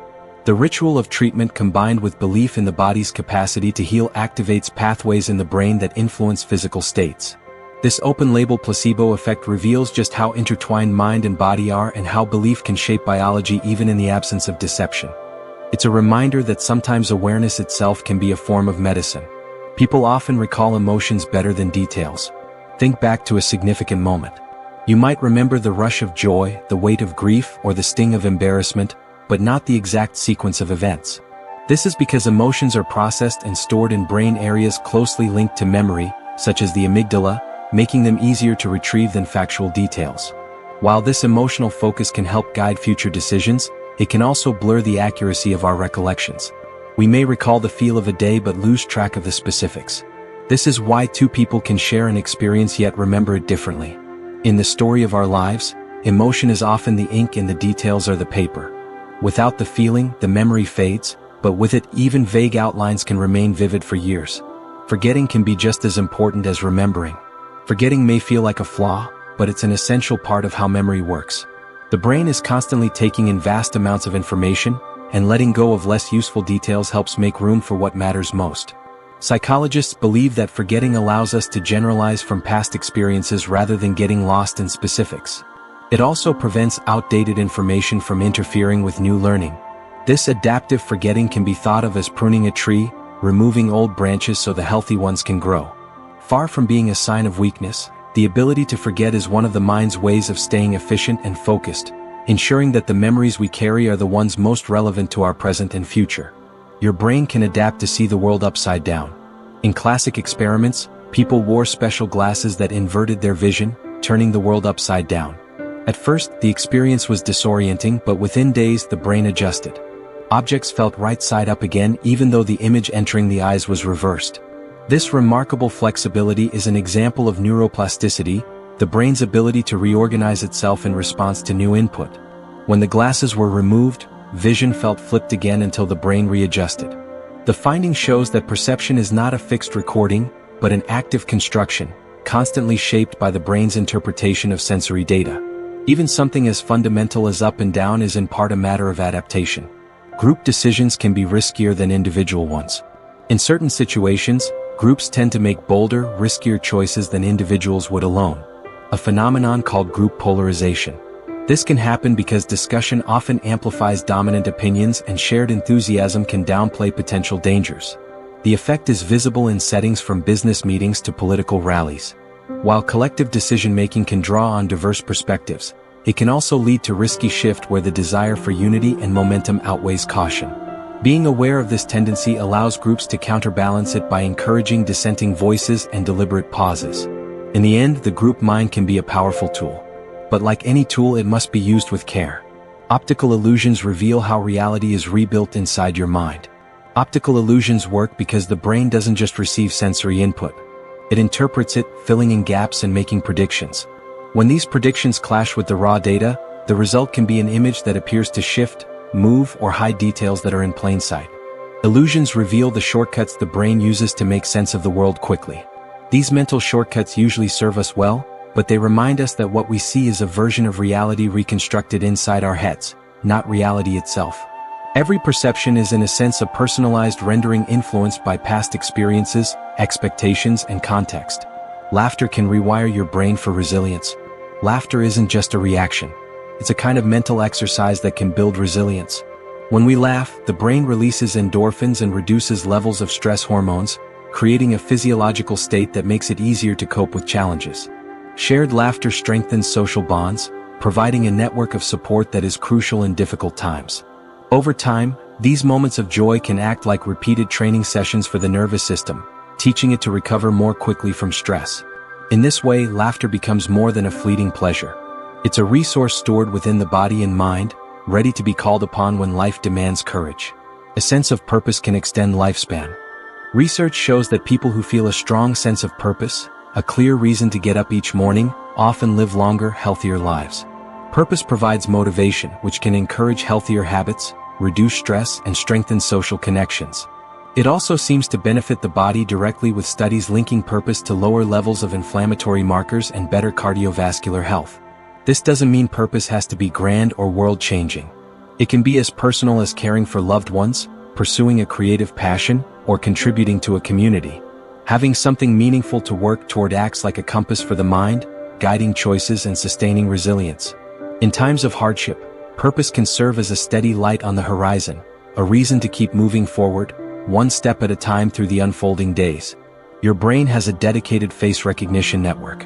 The ritual of treatment combined with belief in the body's capacity to heal activates pathways in the brain that influence physical states. This open-label placebo effect reveals just how intertwined mind and body are and how belief can shape biology even in the absence of deception. It's a reminder that sometimes awareness itself can be a form of medicine. People often recall emotions better than details. Think back to a significant moment. You might remember the rush of joy, the weight of grief, or the sting of embarrassment, but not the exact sequence of events. This is because emotions are processed and stored in brain areas closely linked to memory, such as the amygdala, making them easier to retrieve than factual details. While this emotional focus can help guide future decisions, it can also blur the accuracy of our recollections. We may recall the feel of a day but lose track of the specifics. This is why two people can share an experience yet remember it differently. In the story of our lives, emotion is often the ink and the details are the paper. Without the feeling, the memory fades, but with it, even vague outlines can remain vivid for years. Forgetting can be just as important as remembering. Forgetting may feel like a flaw, but it's an essential part of how memory works. The brain is constantly taking in vast amounts of information, and letting go of less useful details helps make room for what matters most. Psychologists believe that forgetting allows us to generalize from past experiences rather than getting lost in specifics. It also prevents outdated information from interfering with new learning. This adaptive forgetting can be thought of as pruning a tree, removing old branches so the healthy ones can grow. Far from being a sign of weakness, the ability to forget is one of the mind's ways of staying efficient and focused, ensuring that the memories we carry are the ones most relevant to our present and future. Your brain can adapt to see the world upside down. In classic experiments, people wore special glasses that inverted their vision, turning the world upside down. At first, the experience was disorienting, but within days the brain adjusted. Objects felt right side up again even though the image entering the eyes was reversed. This remarkable flexibility is an example of neuroplasticity, the brain's ability to reorganize itself in response to new input. When the glasses were removed, vision felt flipped again until the brain readjusted. The finding shows that perception is not a fixed recording, but an active construction, constantly shaped by the brain's interpretation of sensory data. Even something as fundamental as up and down is in part a matter of adaptation. Group decisions can be riskier than individual ones. In certain situations, groups tend to make bolder, riskier choices than individuals would alone. A phenomenon called group polarization. This can happen because discussion often amplifies dominant opinions and shared enthusiasm can downplay potential dangers. The effect is visible in settings from business meetings to political rallies. While collective decision-making can draw on diverse perspectives, it can also lead to risky shift where the desire for unity and momentum outweighs caution. Being aware of this tendency allows groups to counterbalance it by encouraging dissenting voices and deliberate pauses. In the end, the group mind can be a powerful tool. But like any tool, it must be used with care. Optical illusions reveal how reality is rebuilt inside your mind. Optical illusions work because the brain doesn't just receive sensory input. It interprets it, filling in gaps and making predictions. When these predictions clash with the raw data, the result can be an image that appears to shift, move, or hide details that are in plain sight. Illusions reveal the shortcuts the brain uses to make sense of the world quickly. These mental shortcuts usually serve us well, but they remind us that what we see is a version of reality reconstructed inside our heads, not reality itself. Every perception is in a sense a personalized rendering influenced by past experiences, expectations, and context. Laughter can rewire your brain for resilience. Laughter isn't just a reaction. It's a kind of mental exercise that can build resilience. When we laugh, the brain releases endorphins and reduces levels of stress hormones, creating a physiological state that makes it easier to cope with challenges. Shared laughter strengthens social bonds, providing a network of support that is crucial in difficult times. Over time, these moments of joy can act like repeated training sessions for the nervous system, teaching it to recover more quickly from stress. In this way, laughter becomes more than a fleeting pleasure. It's a resource stored within the body and mind, ready to be called upon when life demands courage. A sense of purpose can extend lifespan. Research shows that people who feel a strong sense of purpose, a clear reason to get up each morning, often live longer, healthier lives. Purpose provides motivation, which can encourage healthier habits, reduce stress, and strengthen social connections. It also seems to benefit the body directly, with studies linking purpose to lower levels of inflammatory markers and better cardiovascular health. This doesn't mean purpose has to be grand or world-changing. It can be as personal as caring for loved ones, pursuing a creative passion, or contributing to a community. Having something meaningful to work toward acts like a compass for the mind, guiding choices and sustaining resilience. In times of hardship, purpose can serve as a steady light on the horizon, a reason to keep moving forward, one step at a time through the unfolding days. Your brain has a dedicated face recognition network.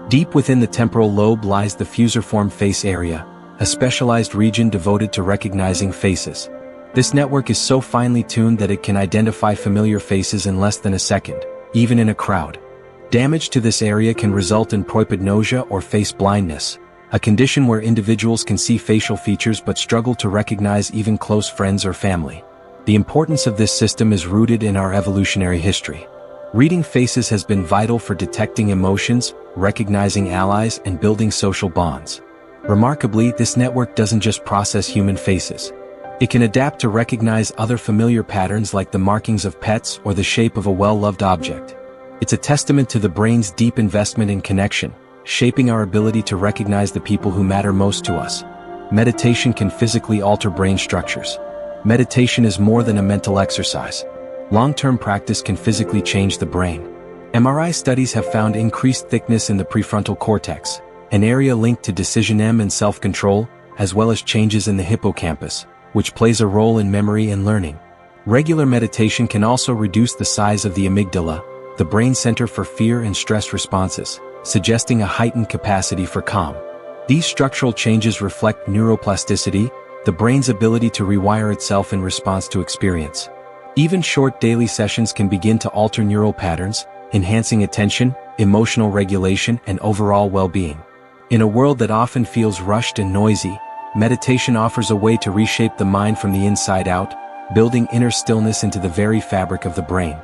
Deep within the temporal lobe lies the fusiform face area, a specialized region devoted to recognizing faces. This network is so finely tuned that it can identify familiar faces in less than a second, even in a crowd. Damage to this area can result in propagnosia or face blindness, a condition where individuals can see facial features but struggle to recognize even close friends or family. The importance of this system is rooted in our evolutionary history. Reading faces has been vital for detecting emotions, recognizing allies, and building social bonds. Remarkably, this network doesn't just process human faces. It can adapt to recognize other familiar patterns like the markings of pets or the shape of a well-loved object. It's a testament to the brain's deep investment in connection, shaping our ability to recognize the people who matter most to us. Meditation can physically alter brain structures. Meditation is more than a mental exercise. Long-term practice can physically change the brain. MRI studies have found increased thickness in the prefrontal cortex, an area linked to decision and self-control, as well as changes in the hippocampus, which plays a role in memory and learning. Regular meditation can also reduce the size of the amygdala, the brain center for fear and stress responses, suggesting a heightened capacity for calm. These structural changes reflect neuroplasticity, the brain's ability to rewire itself in response to experience. Even short daily sessions can begin to alter neural patterns, enhancing attention, emotional regulation, and overall well-being. In a world that often feels rushed and noisy, meditation offers a way to reshape the mind from the inside out, building inner stillness into the very fabric of the brain.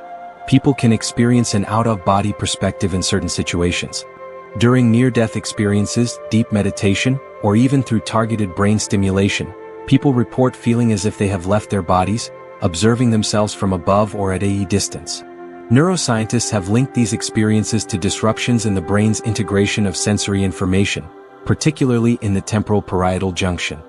People can experience an out-of-body perspective in certain situations. During near-death experiences, deep meditation, or even through targeted brain stimulation, people report feeling as if they have left their bodies, observing themselves from above or at a distance. Neuroscientists have linked these experiences to disruptions in the brain's integration of sensory information, particularly in the temporal parietal junction.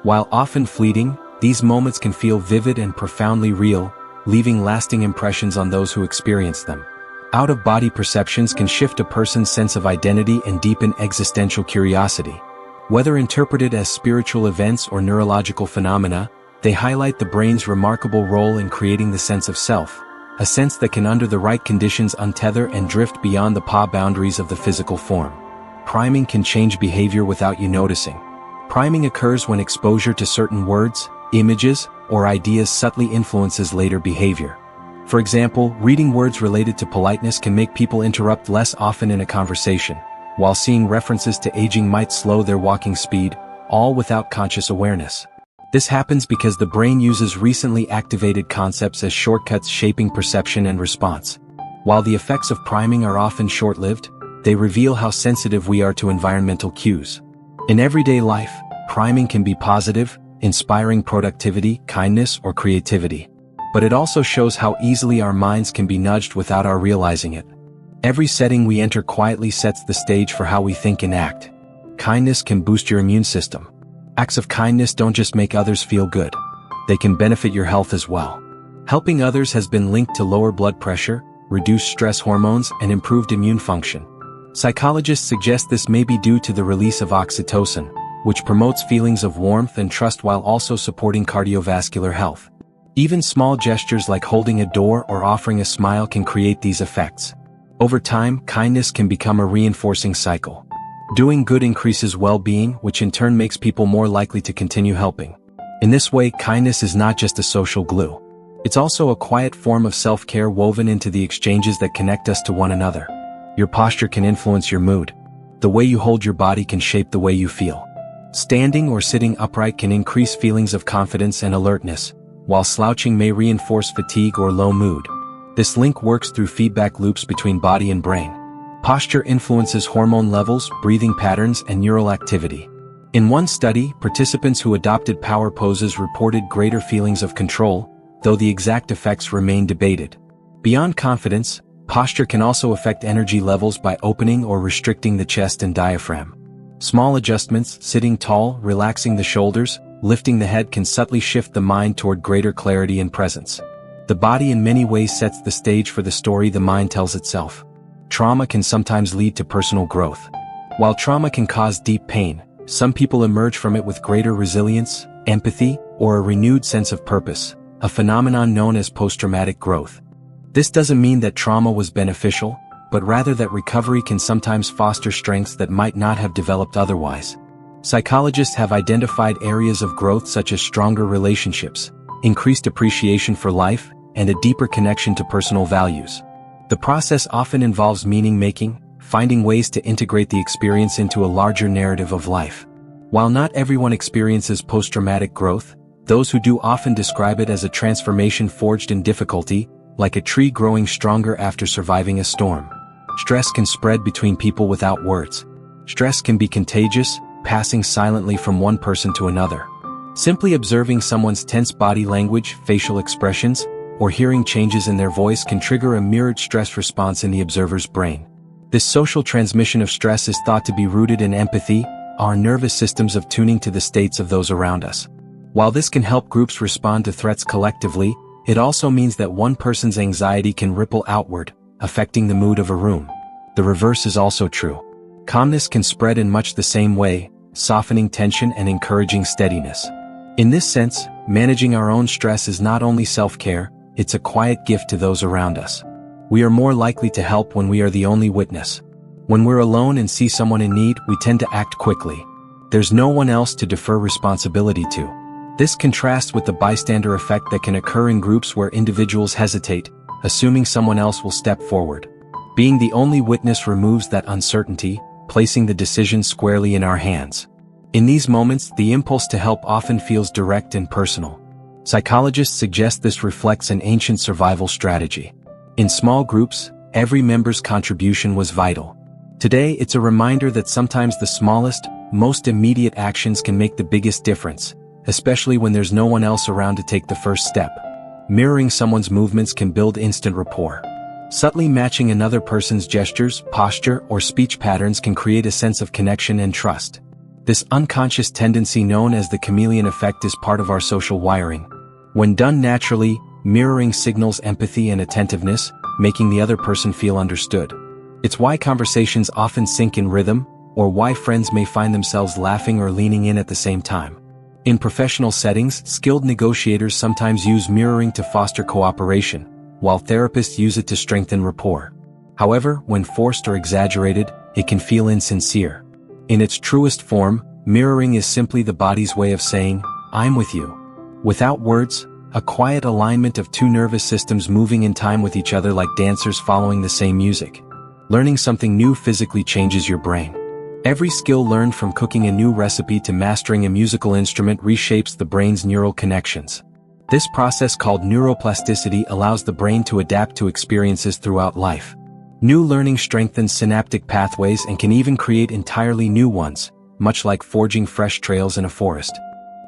While often fleeting, these moments can feel vivid and profoundly real, leaving lasting impressions on those who experience them. Out-of-body perceptions can shift a person's sense of identity and deepen existential curiosity. Whether interpreted as spiritual events or neurological phenomena, they highlight the brain's remarkable role in creating the sense of self, a sense that can under the right conditions untether and drift beyond the boundaries of the physical form. Priming can change behavior without you noticing. Priming occurs when exposure to certain words, images, or ideas subtly influences later behavior. For example, reading words related to politeness can make people interrupt less often in a conversation, while seeing references to aging might slow their walking speed, all without conscious awareness. This happens because the brain uses recently activated concepts as shortcuts shaping perception and response. While the effects of priming are often short-lived, they reveal how sensitive we are to environmental cues. In everyday life, priming can be positive, inspiring productivity, kindness, or creativity. But it also shows how easily our minds can be nudged without our realizing it. Every setting we enter quietly sets the stage for how we think and act. Kindness can boost your immune system. Acts of kindness don't just make others feel good. They can benefit your health as well. Helping others has been linked to lower blood pressure, reduced stress hormones, and improved immune function. Psychologists suggest this may be due to the release of oxytocin, which promotes feelings of warmth and trust while also supporting cardiovascular health. Even small gestures like holding a door or offering a smile can create these effects. Over time, kindness can become a reinforcing cycle. Doing good increases well-being, which in turn makes people more likely to continue helping. In this way, kindness is not just a social glue. It's also a quiet form of self-care woven into the exchanges that connect us to one another. Your posture can influence your mood. The way you hold your body can shape the way you feel. Standing or sitting upright can increase feelings of confidence and alertness, while slouching may reinforce fatigue or low mood. This link works through feedback loops between body and brain. Posture influences hormone levels, breathing patterns, and neural activity. In one study, participants who adopted power poses reported greater feelings of control, though the exact effects remain debated. Beyond confidence, posture can also affect energy levels by opening or restricting the chest and diaphragm. Small adjustments, sitting tall, relaxing the shoulders, lifting the head can subtly shift the mind toward greater clarity and presence. The body in many ways sets the stage for the story the mind tells itself. Trauma can sometimes lead to personal growth. While trauma can cause deep pain, some people emerge from it with greater resilience, empathy, or a renewed sense of purpose, a phenomenon known as post-traumatic growth. This doesn't mean that trauma was beneficial, but rather that recovery can sometimes foster strengths that might not have developed otherwise. Psychologists have identified areas of growth such as stronger relationships, increased appreciation for life, and a deeper connection to personal values. The process often involves meaning-making, finding ways to integrate the experience into a larger narrative of life. While not everyone experiences post-traumatic growth, those who do often describe it as a transformation forged in difficulty, like a tree growing stronger after surviving a storm. Stress can spread between people without words. Stress can be contagious, passing silently from one person to another. Simply observing someone's tense body language, facial expressions, or hearing changes in their voice can trigger a mirrored stress response in the observer's brain. This social transmission of stress is thought to be rooted in empathy, our nervous systems of tuning to the states of those around us. While this can help groups respond to threats collectively, it also means that one person's anxiety can ripple outward, affecting the mood of a room. The reverse is also true. Calmness can spread in much the same way, softening tension and encouraging steadiness. In this sense, managing our own stress is not only self-care, it's a quiet gift to those around us. We are more likely to help when we are the only witness. When we're alone and see someone in need, we tend to act quickly. There's no one else to defer responsibility to. This contrasts with the bystander effect that can occur in groups where individuals hesitate, assuming someone else will step forward. Being the only witness removes that uncertainty, placing the decision squarely in our hands. In these moments, the impulse to help often feels direct and personal. Psychologists suggest this reflects an ancient survival strategy. In small groups, every member's contribution was vital. Today, it's a reminder that sometimes the smallest, most immediate actions can make the biggest difference, especially when there's no one else around to take the first step. Mirroring someone's movements can build instant rapport. Subtly matching another person's gestures, posture, or speech patterns can create a sense of connection and trust. This unconscious tendency known as the chameleon effect is part of our social wiring. When done naturally, mirroring signals empathy and attentiveness, making the other person feel understood. It's why conversations often sync in rhythm, or why friends may find themselves laughing or leaning in at the same time. In professional settings, skilled negotiators sometimes use mirroring to foster cooperation, while therapists use it to strengthen rapport. However, when forced or exaggerated, it can feel insincere. In its truest form, mirroring is simply the body's way of saying, "I'm with you." Without words, a quiet alignment of two nervous systems moving in time with each other like dancers following the same music. Learning something new physically changes your brain. Every skill learned from cooking a new recipe to mastering a musical instrument reshapes the brain's neural connections. This process called neuroplasticity allows the brain to adapt to experiences throughout life. New learning strengthens synaptic pathways and can even create entirely new ones, much like forging fresh trails in a forest.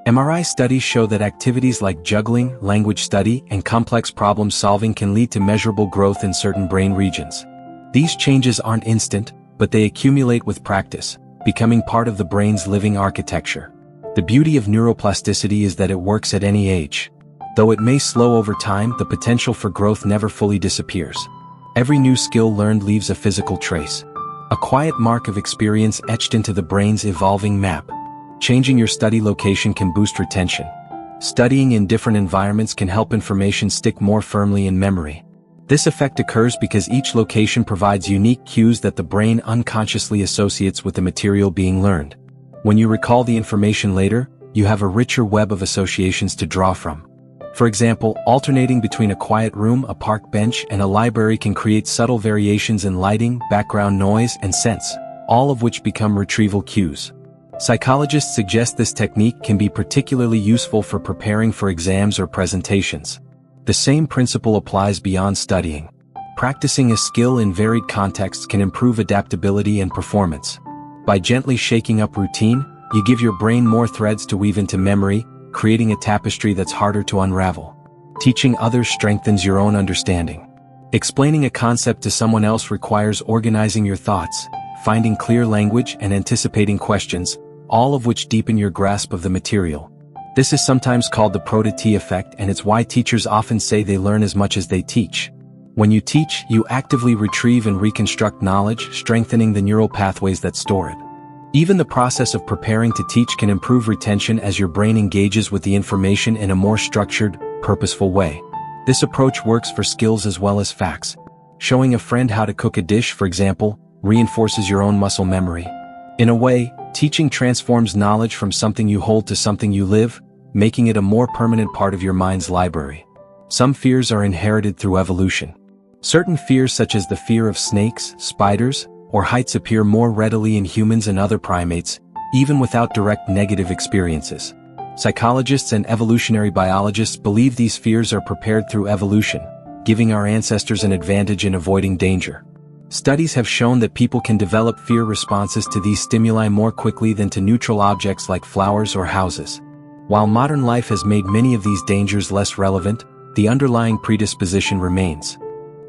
MRI studies show that activities like juggling, language study, and complex problem solving can lead to measurable growth in certain brain regions. These changes aren't instant, but they accumulate with practice, becoming part of the brain's living architecture. The beauty of neuroplasticity is that it works at any age. Though it may slow over time, the potential for growth never fully disappears. Every new skill learned leaves a physical trace, a quiet mark of experience etched into the brain's evolving map. Changing your study location can boost retention. Studying in different environments can help information stick more firmly in memory. This effect occurs because each location provides unique cues that the brain unconsciously associates with the material being learned. When you recall the information later, you have a richer web of associations to draw from. For example, alternating between a quiet room, a park bench, and a library can create subtle variations in lighting, background noise, and sense, all of which become retrieval cues. Psychologists suggest this technique can be particularly useful for preparing for exams or presentations. The same principle applies beyond studying. Practicing a skill in varied contexts can improve adaptability and performance. By gently shaking up routine, you give your brain more threads to weave into memory, creating a tapestry that's harder to unravel. Teaching others strengthens your own understanding. Explaining a concept to someone else requires organizing your thoughts, finding clear language, and anticipating questions, all of which deepen your grasp of the material. This is sometimes called the proto-T effect, and it's why teachers often say they learn as much as they teach. When you teach, you actively retrieve and reconstruct knowledge, strengthening the neural pathways that store it. Even the process of preparing to teach can improve retention as your brain engages with the information in a more structured, purposeful way. This approach works for skills as well as facts. Showing a friend how to cook a dish, for example, reinforces your own muscle memory. In a way, teaching transforms knowledge from something you hold to something you live, making it a more permanent part of your mind's library. Some fears are inherited through evolution. Certain fears such as the fear of snakes, spiders, or heights appear more readily in humans and other primates, even without direct negative experiences. Psychologists and evolutionary biologists believe these fears are prepared through evolution, giving our ancestors an advantage in avoiding danger. Studies have shown that people can develop fear responses to these stimuli more quickly than to neutral objects like flowers or houses. While modern life has made many of these dangers less relevant, the underlying predisposition remains.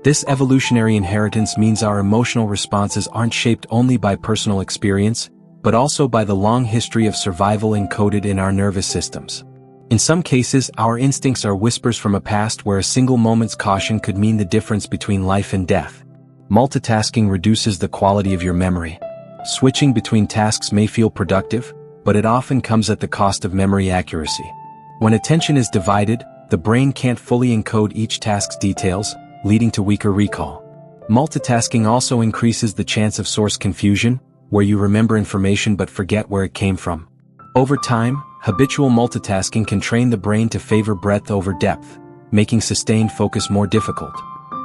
This evolutionary inheritance means our emotional responses aren't shaped only by personal experience, but also by the long history of survival encoded in our nervous systems. In some cases, our instincts are whispers from a past where a single moment's caution could mean the difference between life and death. Multitasking reduces the quality of your memory. Switching between tasks may feel productive, but it often comes at the cost of memory accuracy. When attention is divided, the brain can't fully encode each task's details, leading to weaker recall. Multitasking also increases the chance of source confusion, where you remember information but forget where it came from. Over time, habitual multitasking can train the brain to favor breadth over depth, making sustained focus more difficult.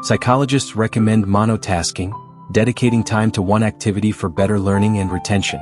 Psychologists recommend monotasking, dedicating time to one activity for better learning and retention.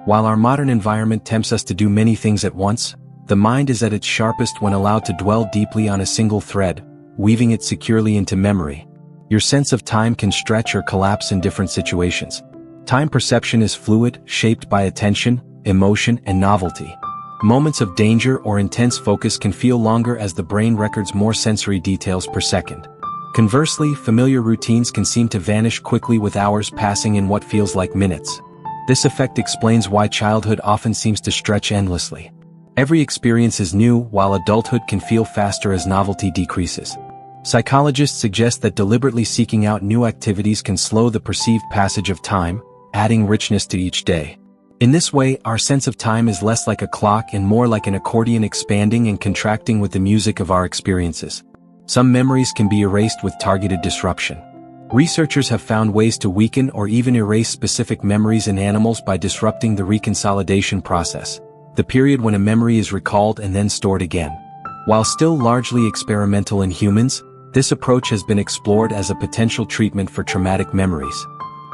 While our modern environment tempts us to do many things at once, the mind is at its sharpest when allowed to dwell deeply on a single thread, weaving it securely into memory. Your sense of time can stretch or collapse in different situations. Time perception is fluid, shaped by attention, emotion, and novelty. Moments of danger or intense focus can feel longer as the brain records more sensory details per second. Conversely, familiar routines can seem to vanish quickly with hours passing in what feels like minutes. This effect explains why childhood often seems to stretch endlessly. Every experience is new, while adulthood can feel faster as novelty decreases. Psychologists suggest that deliberately seeking out new activities can slow the perceived passage of time, adding richness to each day. In this way, our sense of time is less like a clock and more like an accordion expanding and contracting with the music of our experiences. Some memories can be erased with targeted disruption. Researchers have found ways to weaken or even erase specific memories in animals by disrupting the reconsolidation process, the period when a memory is recalled and then stored again. While still largely experimental in humans, this approach has been explored as a potential treatment for traumatic memories.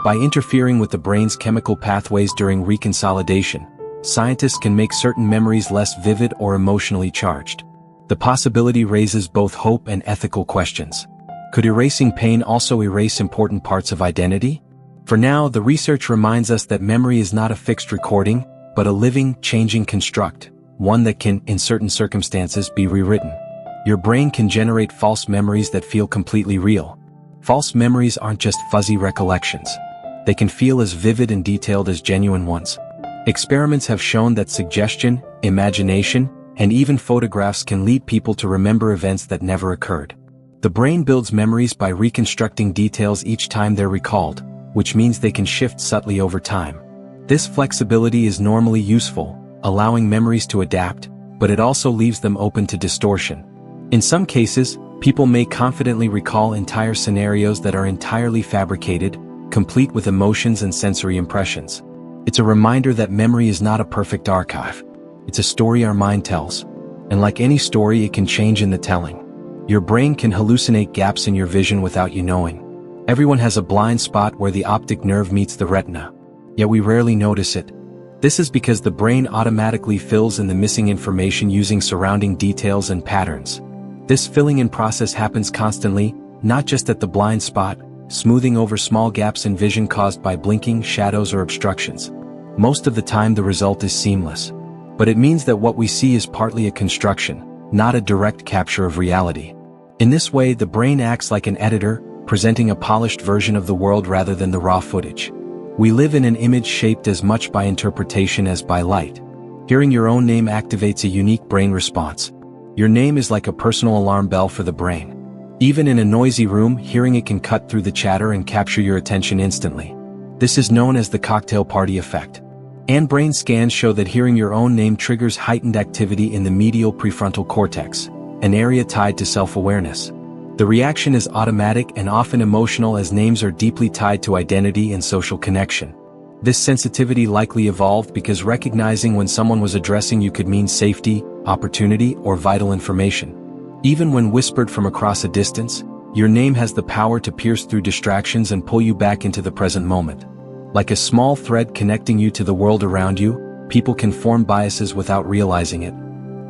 By interfering with the brain's chemical pathways during reconsolidation, scientists can make certain memories less vivid or emotionally charged. The possibility raises both hope and ethical questions. Could erasing pain also erase important parts of identity? For now, the research reminds us that memory is not a fixed recording, but a living, changing construct, one that can, in certain circumstances, be rewritten. Your brain can generate false memories that feel completely real. False memories aren't just fuzzy recollections. They can feel as vivid and detailed as genuine ones. Experiments have shown that suggestion, imagination, and even photographs can lead people to remember events that never occurred. The brain builds memories by reconstructing details each time they're recalled, which means they can shift subtly over time. This flexibility is normally useful, allowing memories to adapt, but it also leaves them open to distortion. In some cases, people may confidently recall entire scenarios that are entirely fabricated, complete with emotions and sensory impressions. It's a reminder that memory is not a perfect archive. It's a story our mind tells. And like any story, it can change in the telling. Your brain can hallucinate gaps in your vision without you knowing. Everyone has a blind spot where the optic nerve meets the retina. Yet we rarely notice it. This is because the brain automatically fills in the missing information using surrounding details and patterns. This filling-in process happens constantly, not just at the blind spot, smoothing over small gaps in vision caused by blinking, shadows, or obstructions. Most of the time the result is seamless. But it means that what we see is partly a construction, not a direct capture of reality. In this way, the brain acts like an editor, presenting a polished version of the world rather than the raw footage. We live in an image shaped as much by interpretation as by light. Hearing your own name activates a unique brain response. Your name is like a personal alarm bell for the brain. Even in a noisy room, hearing it can cut through the chatter and capture your attention instantly. This is known as the cocktail party effect. And brain scans show that hearing your own name triggers heightened activity in the medial prefrontal cortex, an area tied to self-awareness. The reaction is automatic and often emotional as names are deeply tied to identity and social connection. This sensitivity likely evolved because recognizing when someone was addressing you could mean safety, opportunity, or vital information. Even when whispered from across a distance, your name has the power to pierce through distractions and pull you back into the present moment. Like a small thread connecting you to the world around you, people can form biases without realizing it.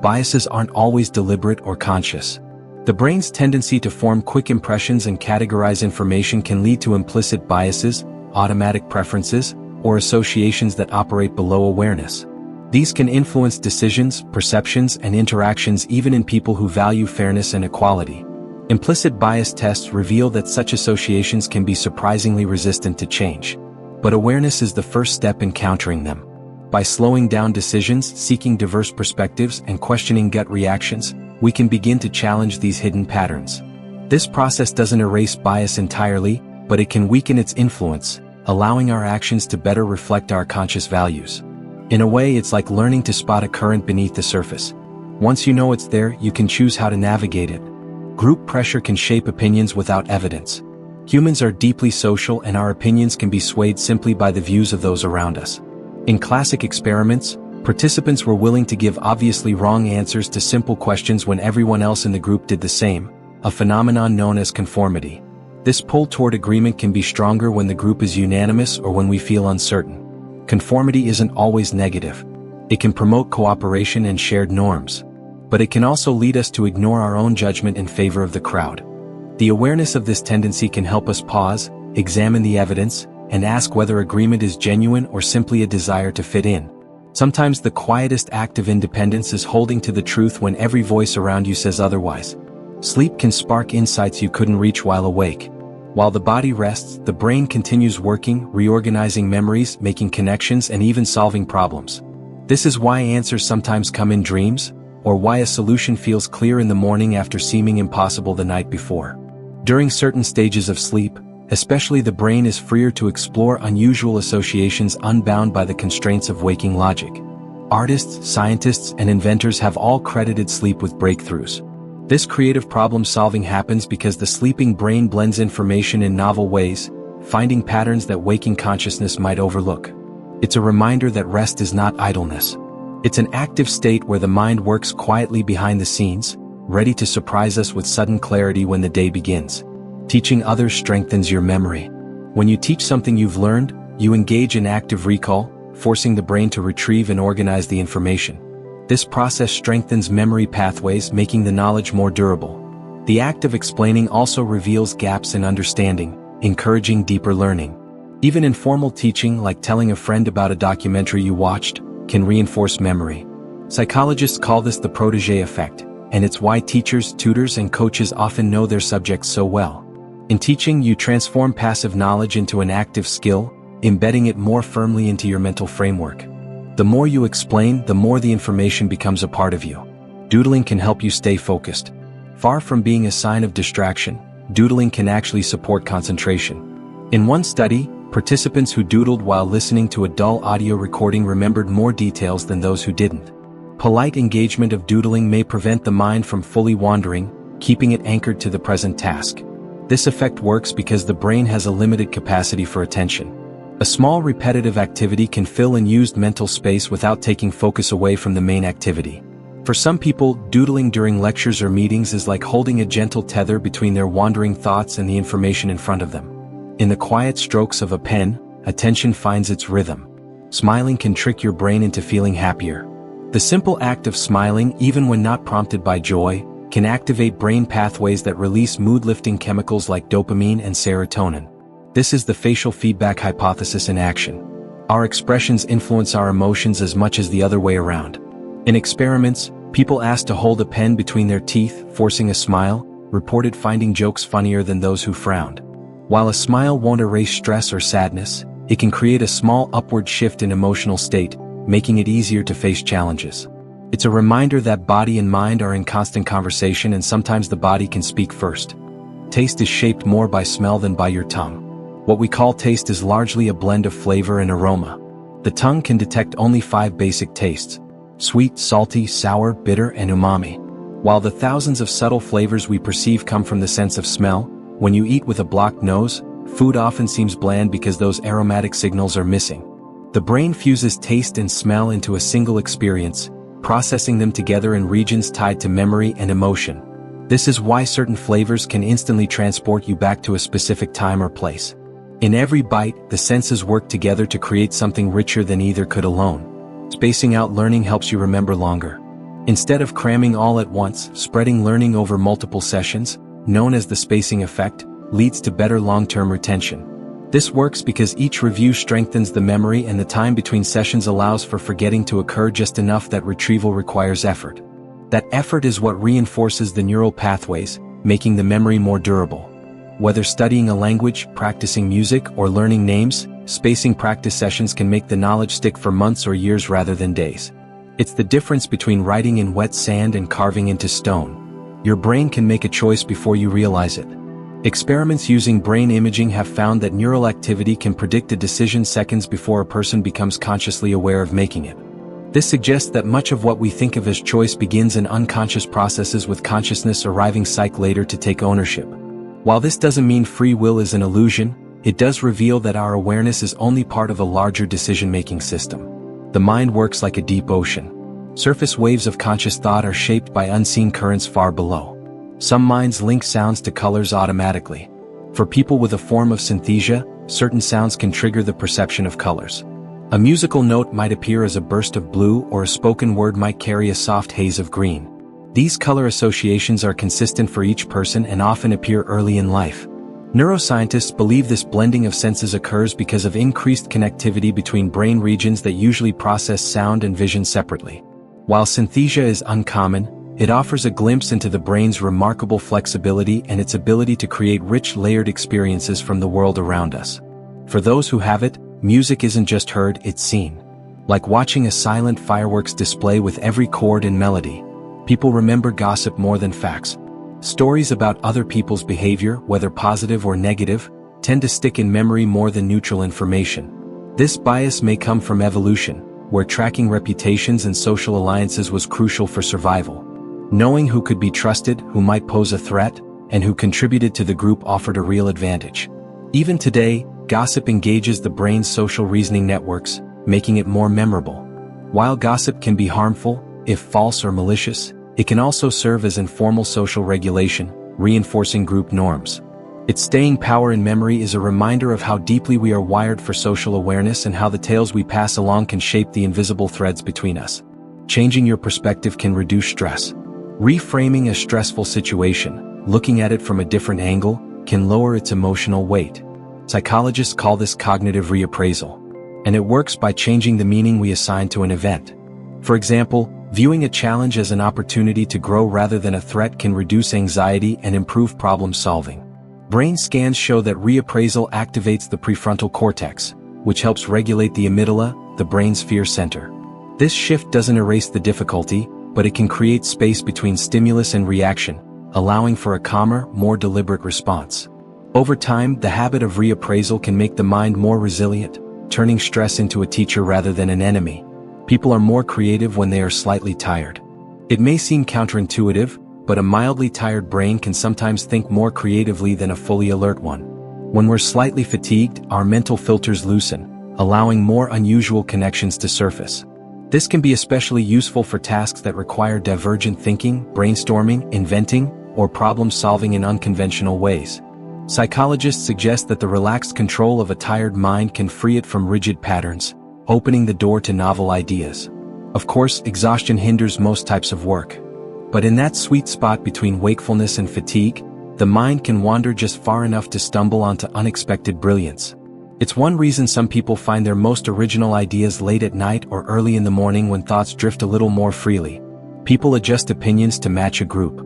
Biases aren't always deliberate or conscious. The brain's tendency to form quick impressions and categorize information can lead to implicit biases, automatic preferences, or associations that operate below awareness. These can influence decisions, perceptions, and interactions even in people who value fairness and equality. Implicit bias tests reveal that such associations can be surprisingly resistant to change. But awareness is the first step in countering them. By slowing down decisions, seeking diverse perspectives, and questioning gut reactions, we can begin to challenge these hidden patterns. This process doesn't erase bias entirely, but it can weaken its influence, allowing our actions to better reflect our conscious values. In a way, it's like learning to spot a current beneath the surface. Once you know it's there, you can choose how to navigate it. Group pressure can shape opinions without evidence. Humans are deeply social, and our opinions can be swayed simply by the views of those around us. In classic experiments, participants were willing to give obviously wrong answers to simple questions when everyone else in the group did the same, a phenomenon known as conformity. This pull toward agreement can be stronger when the group is unanimous or when we feel uncertain. Conformity isn't always negative. It can promote cooperation and shared norms. But it can also lead us to ignore our own judgment in favor of the crowd. The awareness of this tendency can help us pause, examine the evidence, and ask whether agreement is genuine or simply a desire to fit in. Sometimes the quietest act of independence is holding to the truth when every voice around you says otherwise. Sleep can spark insights you couldn't reach while awake. While the body rests, the brain continues working, reorganizing memories, making connections, and even solving problems. This is why answers sometimes come in dreams, or why a solution feels clear in the morning after seeming impossible the night before. During certain stages of sleep, especially, the brain is freer to explore unusual associations unbound by the constraints of waking logic. Artists, scientists, and inventors have all credited sleep with breakthroughs. This creative problem-solving happens because the sleeping brain blends information in novel ways, finding patterns that waking consciousness might overlook. It's a reminder that rest is not idleness. It's an active state where the mind works quietly behind the scenes, ready to surprise us with sudden clarity when the day begins. Teaching others strengthens your memory. When you teach something you've learned, you engage in active recall, forcing the brain to retrieve and organize the information. This process strengthens memory pathways, making the knowledge more durable. The act of explaining also reveals gaps in understanding, encouraging deeper learning. Even informal teaching, like telling a friend about a documentary you watched, can reinforce memory. Psychologists call this the protégé effect, and it's why teachers, tutors, and coaches often know their subjects so well. In teaching, you transform passive knowledge into an active skill, embedding it more firmly into your mental framework. The more you explain, the more the information becomes a part of you. Doodling can help you stay focused. Far from being a sign of distraction, doodling can actually support concentration. In one study, participants who doodled while listening to a dull audio recording remembered more details than those who didn't. Polite engagement of doodling may prevent the mind from fully wandering, keeping it anchored to the present task. This effect works because the brain has a limited capacity for attention. A small repetitive activity can fill unused mental space without taking focus away from the main activity. For some people, doodling during lectures or meetings is like holding a gentle tether between their wandering thoughts and the information in front of them. In the quiet strokes of a pen, attention finds its rhythm. Smiling can trick your brain into feeling happier. The simple act of smiling, even when not prompted by joy, can activate brain pathways that release mood-lifting chemicals like dopamine and serotonin. This is the facial feedback hypothesis in action. Our expressions influence our emotions as much as the other way around. In experiments, people asked to hold a pen between their teeth, forcing a smile, reported finding jokes funnier than those who frowned. While a smile won't erase stress or sadness, it can create a small upward shift in emotional state, making it easier to face challenges. It's a reminder that body and mind are in constant conversation, and sometimes the body can speak first. Taste is shaped more by smell than by your tongue. What we call taste is largely a blend of flavor and aroma. The tongue can detect only 5 basic tastes: sweet, salty, sour, bitter, and umami. While the thousands of subtle flavors we perceive come from the sense of smell, when you eat with a blocked nose, food often seems bland because those aromatic signals are missing. The brain fuses taste and smell into a single experience, processing them together in regions tied to memory and emotion. This is why certain flavors can instantly transport you back to a specific time or place. In every bite, the senses work together to create something richer than either could alone. Spacing out learning helps you remember longer. Instead of cramming all at once, spreading learning over multiple sessions, known as the spacing effect, leads to better long-term retention. This works because each review strengthens the memory, and the time between sessions allows for forgetting to occur just enough that retrieval requires effort. That effort is what reinforces the neural pathways, making the memory more durable. Whether studying a language, practicing music, or learning names, spacing practice sessions can make the knowledge stick for months or years rather than days. It's the difference between writing in wet sand and carving into stone. Your brain can make a choice before you realize it. Experiments using brain imaging have found that neural activity can predict a decision seconds before a person becomes consciously aware of making it. This suggests that much of what we think of as choice begins in unconscious processes, with consciousness arriving later to take ownership. While this doesn't mean free will is an illusion, it does reveal that our awareness is only part of a larger decision-making system. The mind works like a deep ocean. Surface waves of conscious thought are shaped by unseen currents far below. Some minds link sounds to colors automatically. For people with a form of synesthesia, certain sounds can trigger the perception of colors. A musical note might appear as a burst of blue, or a spoken word might carry a soft haze of green. These color associations are consistent for each person and often appear early in life. Neuroscientists believe this blending of senses occurs because of increased connectivity between brain regions that usually process sound and vision separately. While synesthesia is uncommon, it offers a glimpse into the brain's remarkable flexibility and its ability to create rich, layered experiences from the world around us. For those who have it, music isn't just heard, it's seen. Like watching a silent fireworks display with every chord and melody. People remember gossip more than facts. Stories about other people's behavior, whether positive or negative, tend to stick in memory more than neutral information. This bias may come from evolution, where tracking reputations and social alliances was crucial for survival. Knowing who could be trusted, who might pose a threat, and who contributed to the group offered a real advantage. Even today, gossip engages the brain's social reasoning networks, making it more memorable. While gossip can be harmful, if false or malicious, it can also serve as informal social regulation, reinforcing group norms. Its staying power in memory is a reminder of how deeply we are wired for social awareness and how the tales we pass along can shape the invisible threads between us. Changing your perspective can reduce stress. Reframing a stressful situation, looking at it from a different angle, can lower its emotional weight. Psychologists call this cognitive reappraisal, and it works by changing the meaning we assign to an event. For example, viewing a challenge as an opportunity to grow rather than a threat can reduce anxiety and improve problem solving. Brain scans show that reappraisal activates the prefrontal cortex, which helps regulate the amygdala, the brain's fear center. This shift doesn't erase the difficulty, but it can create space between stimulus and reaction, allowing for a calmer, more deliberate response. Over time, the habit of reappraisal can make the mind more resilient, turning stress into a teacher rather than an enemy. People are more creative when they are slightly tired. It may seem counterintuitive, but a mildly tired brain can sometimes think more creatively than a fully alert one. When we're slightly fatigued, our mental filters loosen, allowing more unusual connections to surface. This can be especially useful for tasks that require divergent thinking, brainstorming, inventing, or problem-solving in unconventional ways. Psychologists suggest that the relaxed control of a tired mind can free it from rigid patterns, opening the door to novel ideas. Of course, exhaustion hinders most types of work. But in that sweet spot between wakefulness and fatigue, the mind can wander just far enough to stumble onto unexpected brilliance. It's one reason some people find their most original ideas late at night or early in the morning when thoughts drift a little more freely. People adjust opinions to match a group.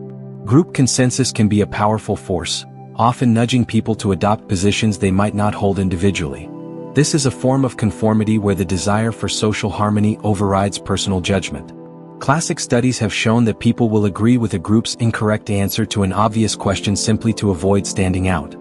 Group consensus can be a powerful force, often nudging people to adopt positions they might not hold individually. This is a form of conformity where the desire for social harmony overrides personal judgment. Classic studies have shown that people will agree with a group's incorrect answer to an obvious question simply to avoid standing out.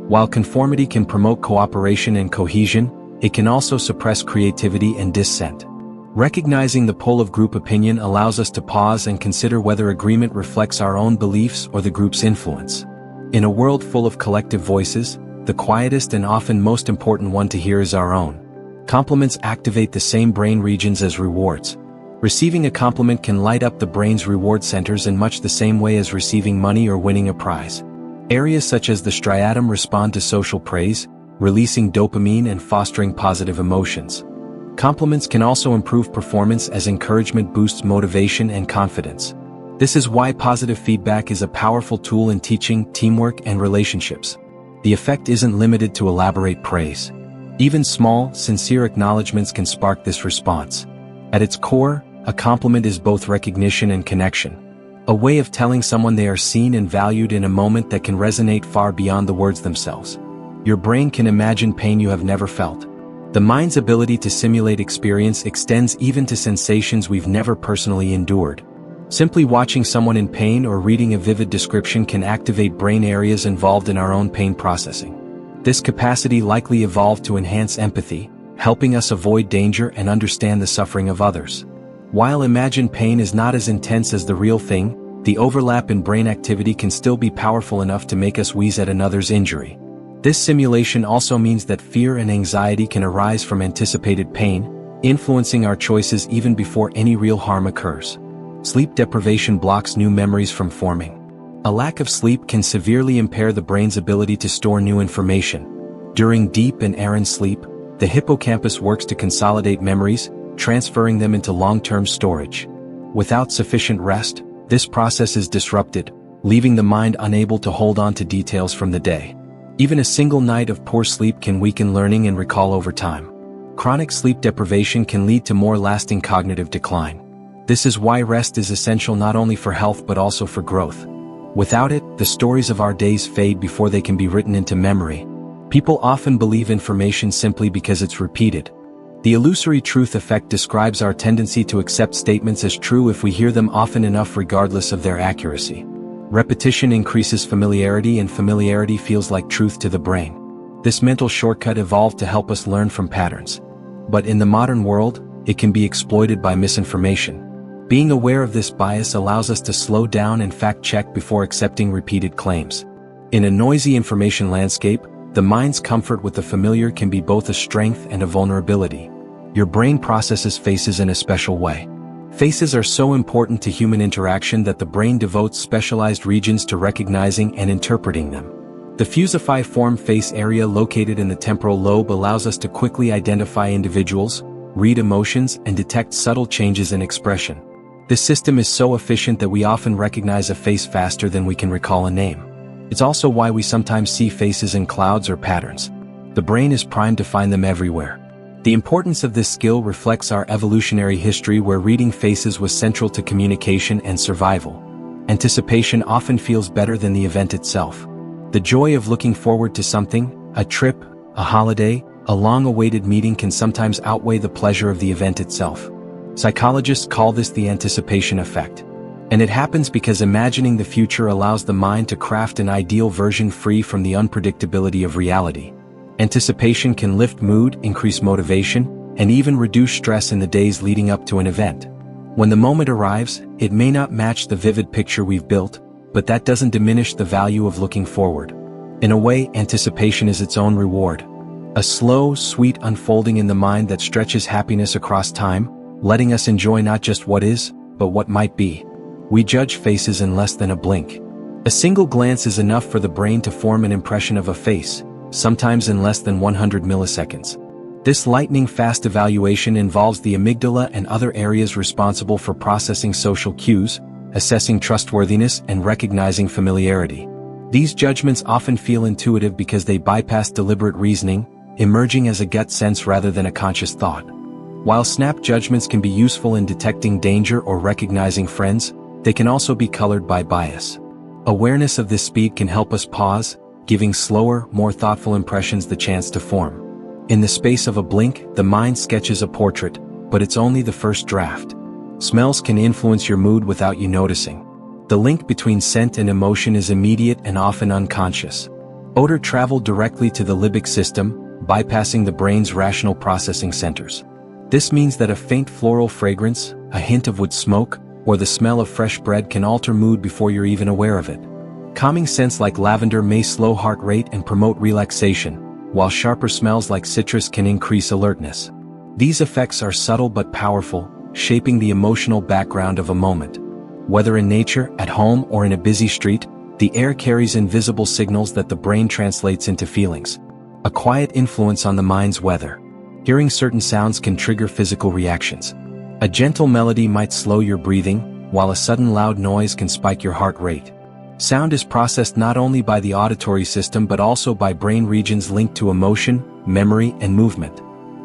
While conformity can promote cooperation and cohesion, it can also suppress creativity and dissent. Recognizing the pull of group opinion allows us to pause and consider whether agreement reflects our own beliefs or the group's influence. In a world full of collective voices, the quietest and often most important one to hear is our own. Compliments activate the same brain regions as rewards. Receiving a compliment can light up the brain's reward centers in much the same way as receiving money or winning a prize. Areas such as the striatum respond to social praise, releasing dopamine and fostering positive emotions. Compliments can also improve performance as encouragement boosts motivation and confidence. This is why positive feedback is a powerful tool in teaching, teamwork, and relationships. The effect isn't limited to elaborate praise. Even small, sincere acknowledgments can spark this response. At its core, a compliment is both recognition and connection. A way of telling someone they are seen and valued in a moment that can resonate far beyond the words themselves. Your brain can imagine pain you have never felt. The mind's ability to simulate experience extends even to sensations we've never personally endured. Simply watching someone in pain or reading a vivid description can activate brain areas involved in our own pain processing. This capacity likely evolved to enhance empathy, helping us avoid danger and understand the suffering of others. While imagined pain is not as intense as the real thing, the overlap in brain activity can still be powerful enough to make us wheeze at another's injury. This simulation also means that fear and anxiety can arise from anticipated pain, influencing our choices even before any real harm occurs. Sleep deprivation blocks new memories from forming. A lack of sleep can severely impair the brain's ability to store new information. During deep and REM sleep, the hippocampus works to consolidate memories, transferring them into long-term storage. Without sufficient rest, this process is disrupted, leaving the mind unable to hold on to details from the day. Even a single night of poor sleep can weaken learning and recall over time. Chronic sleep deprivation can lead to more lasting cognitive decline. This is why rest is essential not only for health but also for growth. Without it, the stories of our days fade before they can be written into memory. People often believe information simply because it's repeated. The illusory truth effect describes our tendency to accept statements as true if we hear them often enough regardless of their accuracy. Repetition increases familiarity, and familiarity feels like truth to the brain. This mental shortcut evolved to help us learn from patterns. But in the modern world, it can be exploited by misinformation. Being aware of this bias allows us to slow down and fact-check before accepting repeated claims. In a noisy information landscape, the mind's comfort with the familiar can be both a strength and a vulnerability. Your brain processes faces in a special way. Faces are so important to human interaction that the brain devotes specialized regions to recognizing and interpreting them. The fusiform face area located in the temporal lobe allows us to quickly identify individuals, read emotions, and detect subtle changes in expression. This system is so efficient that we often recognize a face faster than we can recall a name. It's also why we sometimes see faces in clouds or patterns. The brain is primed to find them everywhere. The importance of this skill reflects our evolutionary history, where reading faces was central to communication and survival. Anticipation often feels better than the event itself. The joy of looking forward to something, a trip, a holiday, a long-awaited meeting, can sometimes outweigh the pleasure of the event itself. Psychologists call this the anticipation effect. And it happens because imagining the future allows the mind to craft an ideal version free from the unpredictability of reality. Anticipation can lift mood, increase motivation, and even reduce stress in the days leading up to an event. When the moment arrives, it may not match the vivid picture we've built, but that doesn't diminish the value of looking forward. In a way, anticipation is its own reward. A slow, sweet unfolding in the mind that stretches happiness across time, letting us enjoy not just what is, but what might be. We judge faces in less than a blink. A single glance is enough for the brain to form an impression of a face, sometimes in less than 100 milliseconds. This lightning-fast evaluation involves the amygdala and other areas responsible for processing social cues, assessing trustworthiness, and recognizing familiarity. These judgments often feel intuitive because they bypass deliberate reasoning, emerging as a gut sense rather than a conscious thought. While snap judgments can be useful in detecting danger or recognizing friends, they can also be colored by bias. Awareness of this speed can help us pause, giving slower, more thoughtful impressions the chance to form. In the space of a blink, the mind sketches a portrait, but it's only the first draft. Smells can influence your mood without you noticing. The link between scent and emotion is immediate and often unconscious. Odor travel directly to the limbic system, bypassing the brain's rational processing centers. This means that a faint floral fragrance, a hint of wood smoke, or the smell of fresh bread can alter mood before you're even aware of it. Calming scents like lavender may slow heart rate and promote relaxation, while sharper smells like citrus can increase alertness. These effects are subtle but powerful, shaping the emotional background of a moment. Whether in nature, at home, or in a busy street, the air carries invisible signals that the brain translates into feelings. A quiet influence on the mind's weather. Hearing certain sounds can trigger physical reactions. A gentle melody might slow your breathing, while a sudden loud noise can spike your heart rate. Sound is processed not only by the auditory system but also by brain regions linked to emotion, memory, and movement.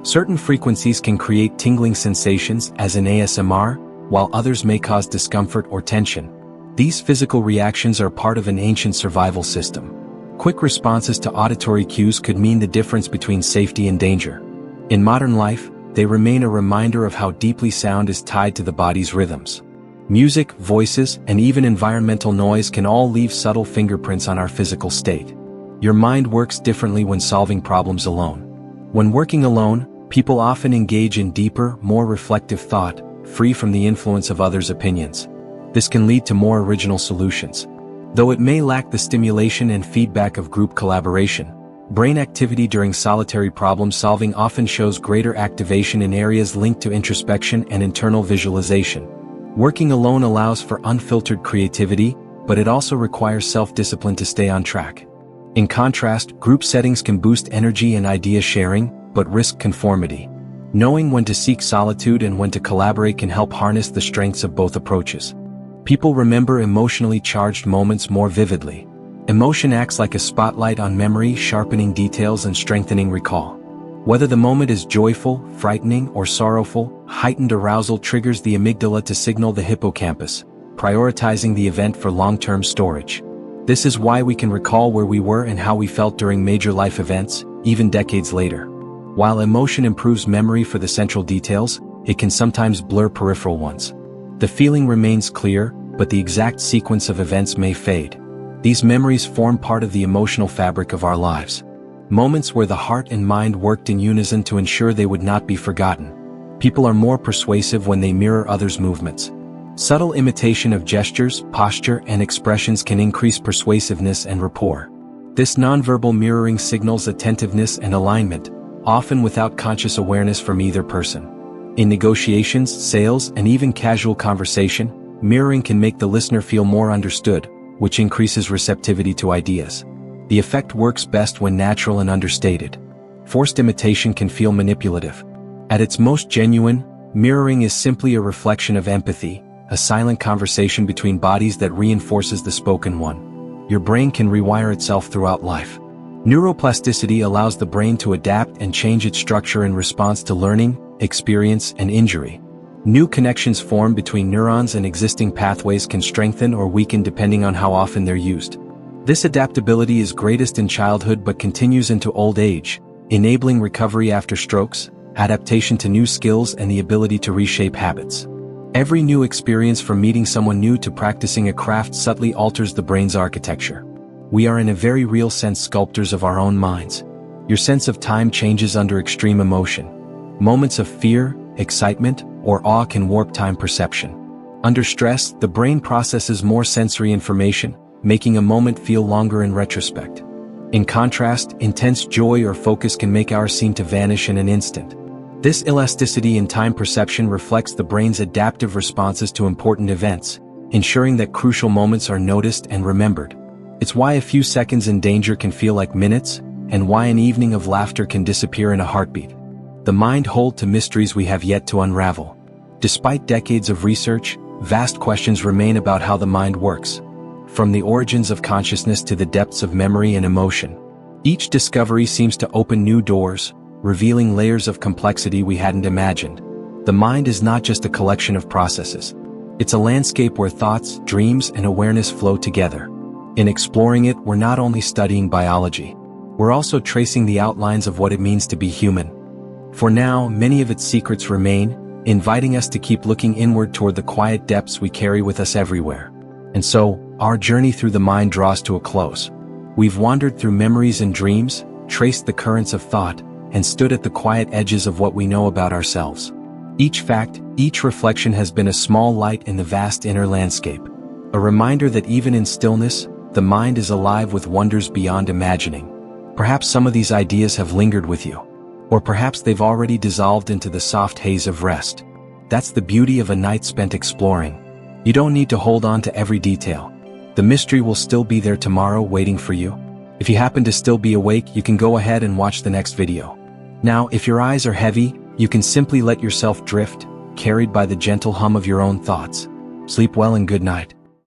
Certain frequencies can create tingling sensations, as in ASMR, while others may cause discomfort or tension. These physical reactions are part of an ancient survival system. Quick responses to auditory cues could mean the difference between safety and danger. In modern life, they remain a reminder of how deeply sound is tied to the body's rhythms. Music, voices, and even environmental noise can all leave subtle fingerprints on our physical state. Your mind works differently when solving problems alone. When working alone, people often engage in deeper, more reflective thought, free from the influence of others' opinions. This can lead to more original solutions. Though it may lack the stimulation and feedback of group collaboration, brain activity during solitary problem solving often shows greater activation in areas linked to introspection and internal visualization. Working alone allows for unfiltered creativity, but it also requires self-discipline to stay on track. In contrast, group settings can boost energy and idea sharing, but risk conformity. Knowing when to seek solitude and when to collaborate can help harness the strengths of both approaches. People remember emotionally charged moments more vividly. Emotion acts like a spotlight on memory, sharpening details and strengthening recall. Whether the moment is joyful, frightening, or sorrowful, heightened arousal triggers the amygdala to signal the hippocampus, prioritizing the event for long-term storage. This is why we can recall where we were and how we felt during major life events, even decades later. While emotion improves memory for the central details, it can sometimes blur peripheral ones. The feeling remains clear, but the exact sequence of events may fade. These memories form part of the emotional fabric of our lives. Moments where the heart and mind worked in unison to ensure they would not be forgotten. People are more persuasive when they mirror others' movements. Subtle imitation of gestures, posture, and expressions can increase persuasiveness and rapport. This nonverbal mirroring signals attentiveness and alignment, often without conscious awareness from either person. In negotiations, sales, and even casual conversation, mirroring can make the listener feel more understood, which increases receptivity to ideas. The effect works best when natural and understated. Forced imitation can feel manipulative. At its most genuine, mirroring is simply a reflection of empathy, a silent conversation between bodies that reinforces the spoken one. Your brain can rewire itself throughout life. Neuroplasticity allows the brain to adapt and change its structure in response to learning, experience, and injury. New connections form between neurons and existing pathways can strengthen or weaken depending on how often they're used. This adaptability is greatest in childhood but continues into old age, enabling recovery after strokes, adaptation to new skills, and the ability to reshape habits. Every new experience, from meeting someone new to practicing a craft, subtly alters the brain's architecture. We are in a very real sense sculptors of our own minds. Your sense of time changes under extreme emotion. Moments of fear, excitement, or awe can warp time perception. Under stress, the brain processes more sensory information, making a moment feel longer in retrospect. In contrast, intense joy or focus can make hours seem to vanish in an instant. This elasticity in time perception reflects the brain's adaptive responses to important events, ensuring that crucial moments are noticed and remembered. It's why a few seconds in danger can feel like minutes, and why an evening of laughter can disappear in a heartbeat. The mind holds to mysteries we have yet to unravel. Despite decades of research, vast questions remain about how the mind works. From the origins of consciousness to the depths of memory and emotion. Each discovery seems to open new doors, revealing layers of complexity we hadn't imagined. The mind is not just a collection of processes. It's a landscape where thoughts, dreams, and awareness flow together. In exploring it, we're not only studying biology. We're also tracing the outlines of what it means to be human. For now, many of its secrets remain, inviting us to keep looking inward toward the quiet depths we carry with us everywhere. And so, our journey through the mind draws to a close. We've wandered through memories and dreams, traced the currents of thought, and stood at the quiet edges of what we know about ourselves. Each fact, each reflection has been a small light in the vast inner landscape. A reminder that even in stillness, the mind is alive with wonders beyond imagining. Perhaps some of these ideas have lingered with you. Or perhaps they've already dissolved into the soft haze of rest. That's the beauty of a night spent exploring. You don't need to hold on to every detail. The mystery will still be there tomorrow waiting for you. If you happen to still be awake, you can go ahead and watch the next video. Now, if your eyes are heavy, you can simply let yourself drift, carried by the gentle hum of your own thoughts. Sleep well and good night.